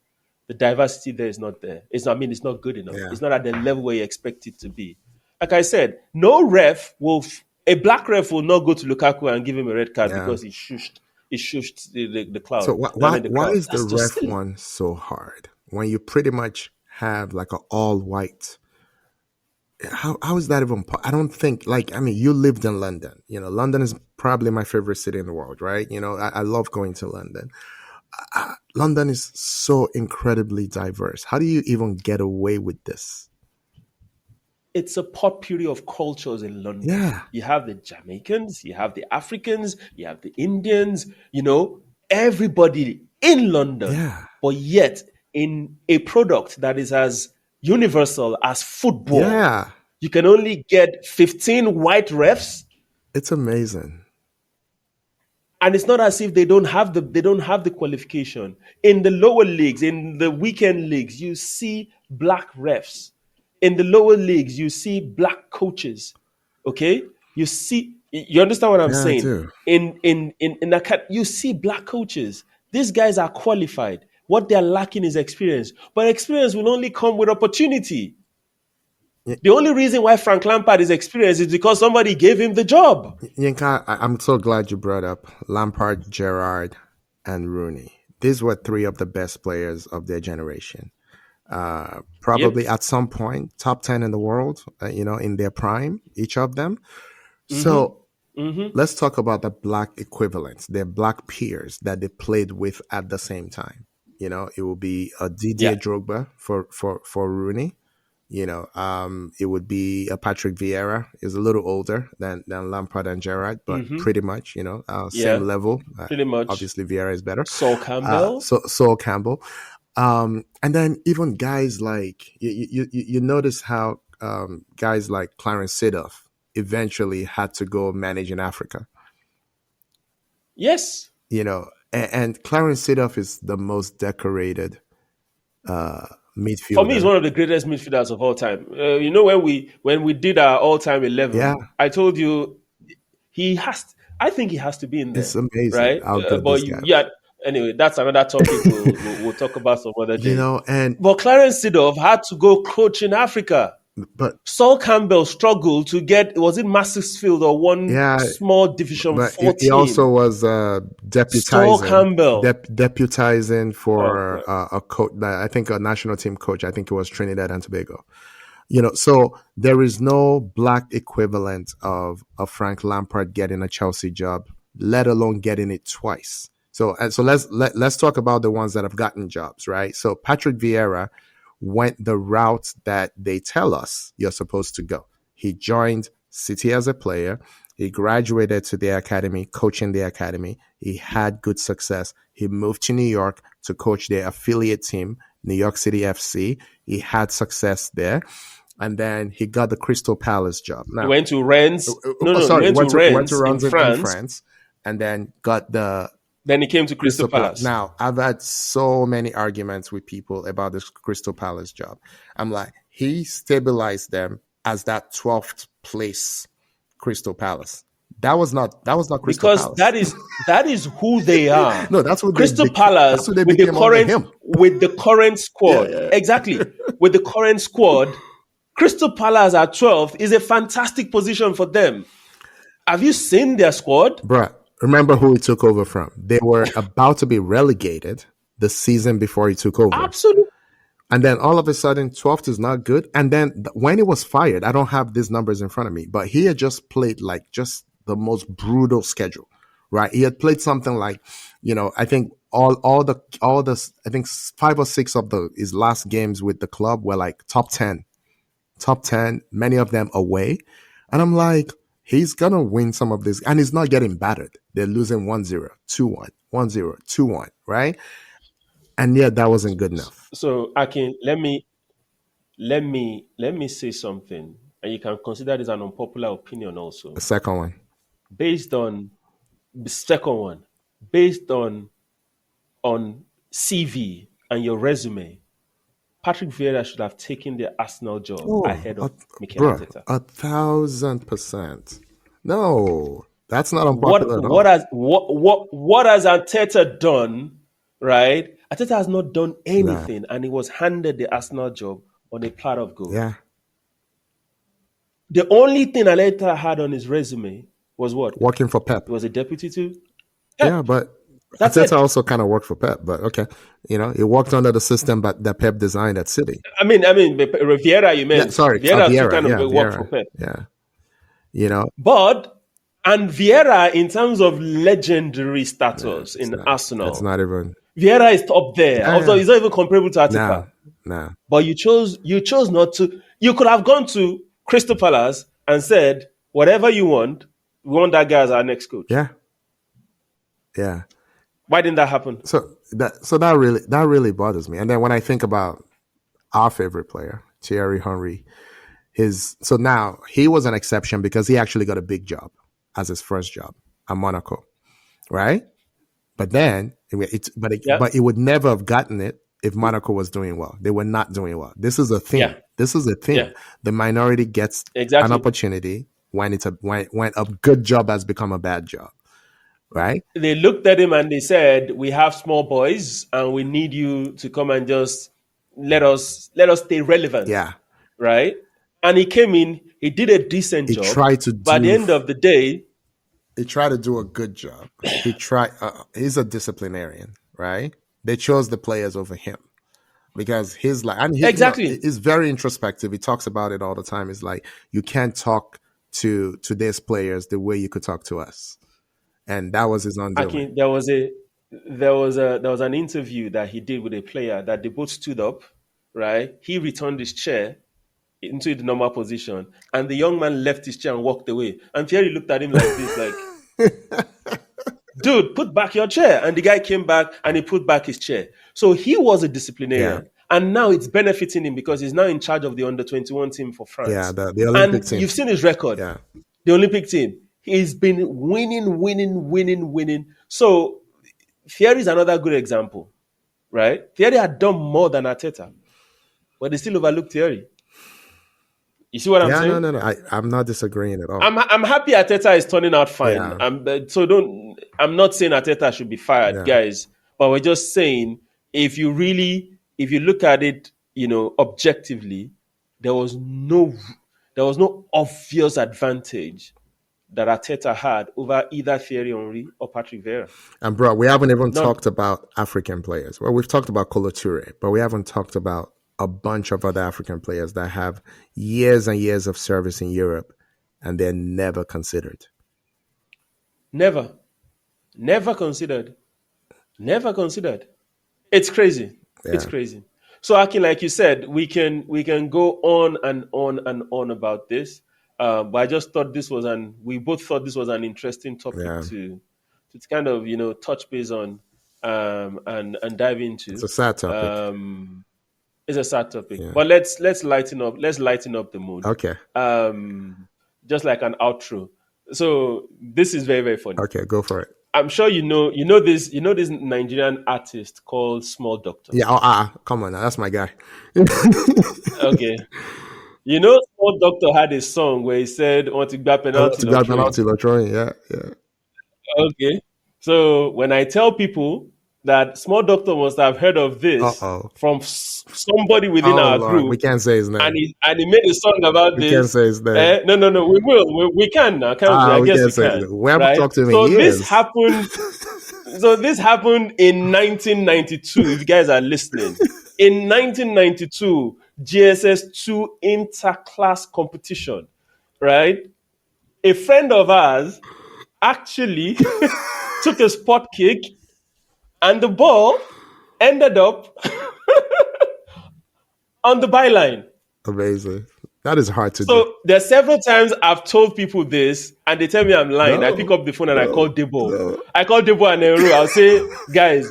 the diversity there is not there. I mean, it's not good enough. Yeah, It's not at the level where you expect it to be. Like I said, no ref will. A black ref will not go to Lukaku and give him a red card yeah. because he shushed the So crowd. I why mean, the why crowd. is the That's just ref silly. one so hard when you pretty much have like an all white? How is that even? I don't think like I mean you lived in London. You know, London is probably my favorite city in the world, right? You know, I love going to London. London is so incredibly diverse. How do you even get away with this? It's a potpourri of cultures in London. Yeah, You have the Jamaicans, you have the Africans, you have the Indians, everybody in London. yeah, But yet, in a product that is as universal as football, yeah. you can only get 15 white refs, It's amazing. and it's not as if they don't have the qualification. In the lower leagues, in the weekend leagues, you see black refs. In the lower leagues, you see black coaches. Okay, you understand what I'm Yeah, I saying. do. You see black coaches. These guys are qualified. What they're lacking is experience, but experience will only come with opportunity. Y- The only reason why Frank Lampard is experienced is because somebody gave him the job. Yinka, I'm so glad you brought up Lampard, Gerrard, and Rooney. These were three of the best players of their generation. Yep. Probably at some point, top 10 in the world, in their prime, each of them. Mm-hmm. So let's talk about the black equivalents, their black peers that they played with at the same time. You know, it will be a Didier Yeah. Drogba for Rooney. It would be a Patrick Vieira. Is a little older than Lampard and Gerrard, but Mm-hmm. pretty much, same Yeah. level. Pretty much. Obviously, Vieira is better. Saul Campbell. So Campbell, and then even guys like you notice how guys like Clarence Seedorf eventually had to go manage in Africa. Yes. And Clarence Seedorf is the most decorated uh, For me, he's midfielder. one of the greatest midfielders of all time. When we did our all-time Yeah, 11, I told you he has. I think he has to be in it's there, amazing right? how good But this guy yeah. Anyway, that's another topic. We'll talk about some other day. and But Clarence Seedorf had to go coach in Africa. but Saul Campbell struggled to get, was it Macclesfield or one yeah, small Division but 4 he also team? was Saul deputizing Campbell. deputizing Oh for God. a coach. I think a national team coach. I think it was Trinidad and Tobago. So there is no black equivalent of a Frank Lampard getting a Chelsea job, let alone getting it twice. So let's talk about the ones that have gotten jobs, right? So Patrick Vieira went the route that they tell us you're supposed to go. He joined City as a player. He graduated to the academy, coaching the academy. He had good success. He moved to New York to coach their affiliate team, New York City FC. He had success there. And then he got the Crystal Palace job. He Now, went to Rennes. No, no, he sorry, went to went to Rennes in runs in France. France, and then got the Then he came to Crystal Crystal Palace. Palace. Now, I've had so many arguments with people about this Crystal Palace job. I'm like, he stabilized them as that 12th place Crystal Palace. That was not Crystal Because Palace. that is who they are. No, that's what they Crystal that's Palace what they became under him. with the current Yeah, squad. yeah. Exactly. With the current squad, Crystal Palace at 12th is a fantastic position for them. Have you seen their squad? Bruh, remember who he took over from? They were about to be relegated the season before he took over. Absolutely. And then all of a sudden, 12th is not good. And then when he was fired, I don't have these numbers in front of me, but he had just played like just the most brutal schedule, right? He had played something like, I think I think 5 or 6 of his last games with the club were like top 10, many of them away. And I'm like, he's going to win some of this. And he's not getting battered. They're losing 1-0, 2-1, 1-0, 2-1, right? And yet that wasn't good enough. So Akin, let me say something, and you can consider this an unpopular opinion The also. second one. Based on the second one, based on CV and your resume, Patrick Vieira should have taken the Arsenal job Oh, ahead of Mikel bro, Arteta. 1,000%. No, that's not What unpopular at what all. has what has Arteta done? Right, Arteta has not done Nah, anything, and he was handed the Arsenal job on a platter of gold. yeah, The only thing Arteta had on his resume was what? working for Pep. He was a deputy to Yeah, Pep. but That's Arteta it. also kind of worked for Pep. But okay, he worked under the system but that Pep designed at City. Vieira, you Yeah, meant sorry, Vieira too Vieira. kind of Yeah, worked for Vieira. Pep, Yeah, you know, but and Vieira in terms of legendary nah, status it's in not. It's Arsenal, not even. Vieira is up there. Yeah, Although yeah. he's not even comparable to Nah, Arteta. nah. But you chose not to. You could have gone to Crystal Palace and said, whatever you want, we want that guy as our next coach. Yeah, yeah. Why didn't that happen? So that really bothers me. And then when I think about our favorite player, Thierry Henry, so now he was an exception because he actually got a big job as his first job at Monaco, right? But then Yeah, but he would never have gotten it if Monaco was doing well. They were not doing well. This is a yeah, thing. This is a thing. yeah, The minority gets an exactly. opportunity when a good job has become a bad job, right? They looked at him and they said, "We have small boys, and we need you to come and just let us stay relevant, Yeah. right?" And he came in. He did a decent He job, tried to but at the do end of the day, he tried to do a good job. He's a disciplinarian, right? They chose the players over him because he's like, and exactly. he's very introspective. He talks about it all the time. It's like, you can't talk to today's players the way you could talk to us. And that was his undoing. Akin, there was an interview that he did with a player that they both stood up, right? He returned his chair into the normal position, and the young man left his chair and walked away. And Thierry looked at him like this, like, dude, put back your chair. And the guy came back and he put back his chair. So he was a Yeah. disciplinarian. And now it's benefiting him because he's now in charge of the under 21 team for Yeah. France. The Olympic And team. you've seen his record, Yeah. the Olympic team. He's been winning, winning, winning, winning. So Thierry is another good example, right? Thierry had done more than Arteta, but they still overlooked Thierry. You see what I'm Yeah. No, saying? no, no. I'm not disagreeing at all. I'm happy Arteta is turning out fine. Yeah. I'm not saying Arteta should be fired, Yeah. guys, but we're just saying if you look at it, objectively, there was no obvious advantage that Arteta had over either Thierry Henry or Patrick Vieira. And bro, we haven't even None. talked about African players. Well, we've talked about Kolo Toure, but we haven't talked about a bunch of other African players that have years and years of service in Europe and they're never considered. Never. Never considered. Never considered. It's crazy. It's Yeah. crazy. So, Akin, like you said, we can go on and on and on about this. But I just thought we both thought this was an interesting topic Yeah. to kind of touch base on, and dive It's into. a sad topic. It's a sad topic, Yeah. but let's lighten up. Let's lighten up the mood. Okay. Just like an outro. So this is very, very funny. Okay, go for it. I'm sure this Nigerian artist called Small Doctor. Yeah, come on now. That's my guy. Okay. Small Doctor had a song where he said, "Want to grab penalty To grab lottery." penalty, Latroy. Yeah, yeah. Okay. So when I tell people that Small Doctor must have heard of this Uh-oh. from somebody within Oh, our Lord. We group, can't say his name. and he made a song about We can't this. say his name. No, we will. We can now, can't we? I We guess can't we say his can. name. We haven't Right? talked to him So in this years. happened. So this happened in 1992. If you guys are listening, in 1992, GSS2 interclass competition, right? A friend of ours actually took a spot kick, and the ball ended up on the byline. Amazing. That is hard to do. So there are several times I've told people this, and they tell me I'm lying. No, I pick up the phone and I call Debo. no. I call Debo and Nehru. I'll say, guys,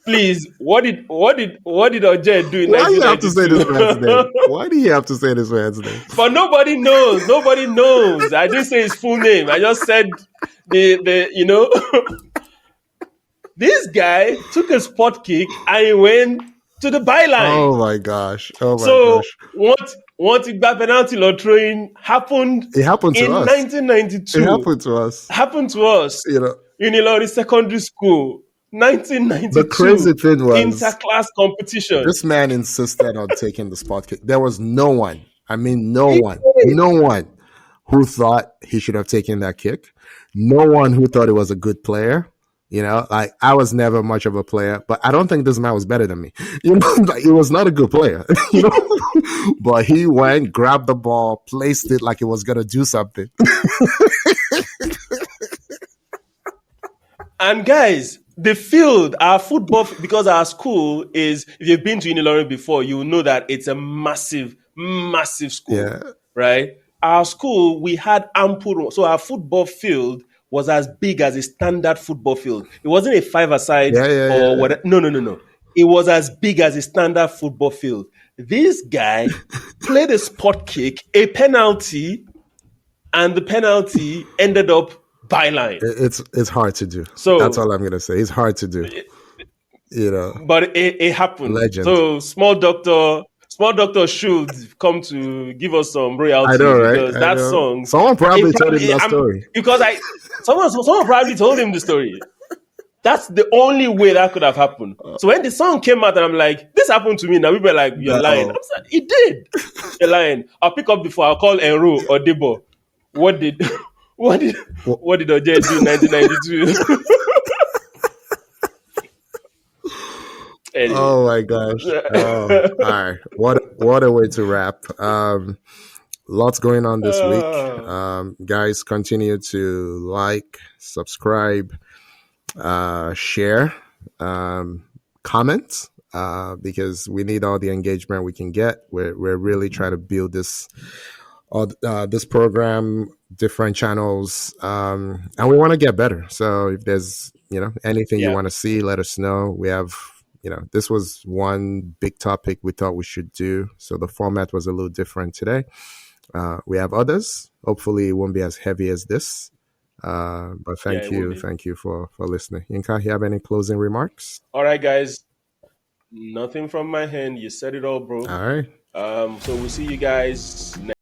please, what did Oje do in Why do you have to say this man's 1992? name? Why do you have to say this man's name? But nobody knows. Nobody knows. I didn't say his full name. I just said this guy took a spot kick and he went to the byline. Oh my gosh. Oh my So gosh. what that penalty or throwing happened It happened to in us. It 1992. happened to us. Happened to us You know, in Ilori Secondary School, the crazy 1992 thing was inter-class competition. this man insisted on taking the spot kick. There was no one, I mean, He did. no one who thought he should have taken that kick. No one who thought he was a good player. You know, like I was never much of a player, but I don't think this man was better than me. You know, like he was not a good player, you know, but he went, grabbed the ball, placed it like it was going to do something. And guys, the field, our football, because our school is, if you've been to Unilorin before, you will know that it's a massive, massive school, Yeah. right? Our school, we had ample room. So our football field was as big as a standard football field. It wasn't a five-a-side Yeah. Yeah. or Yeah. whatever. No, no, no, no. It was as big as a standard football field. This guy played a spot kick, a penalty, and the penalty ended up byline. It's hard to do. That's So all I'm going to say. It's hard to do. You know, but it happened. legend. So small doctor should come to give us some I know, royalties right? because I that know. song, Someone it probably told him probably that story. because I someone probably told him the story. That's the only way that could have happened. So when the song came out, and I'm like, this happened to me. Now people are like, you're lying. I'm No. saying, it did. You're lying. I'll pick up before. I'll call Enro or Debo. What did what did Well, what did Oje do in 1992? Anyway. oh my gosh. Oh, all right. What a way to wrap. Lots going on this week. Guys, continue to like, subscribe, share, comment, because we need all the engagement we can get. We're really trying to build this program, different channels, and we want to get better. So if there's anything you Yeah. want to see, let us know. We have this was one big topic we thought we should do, so the format was a little different today. We have others. Hopefully, it won't be as heavy as this. But Yeah, it will be. thank you for listening. Yinka, you have any closing remarks? All right, guys. Nothing from my hand. You said it all, bro. All right. So we'll see you guys next.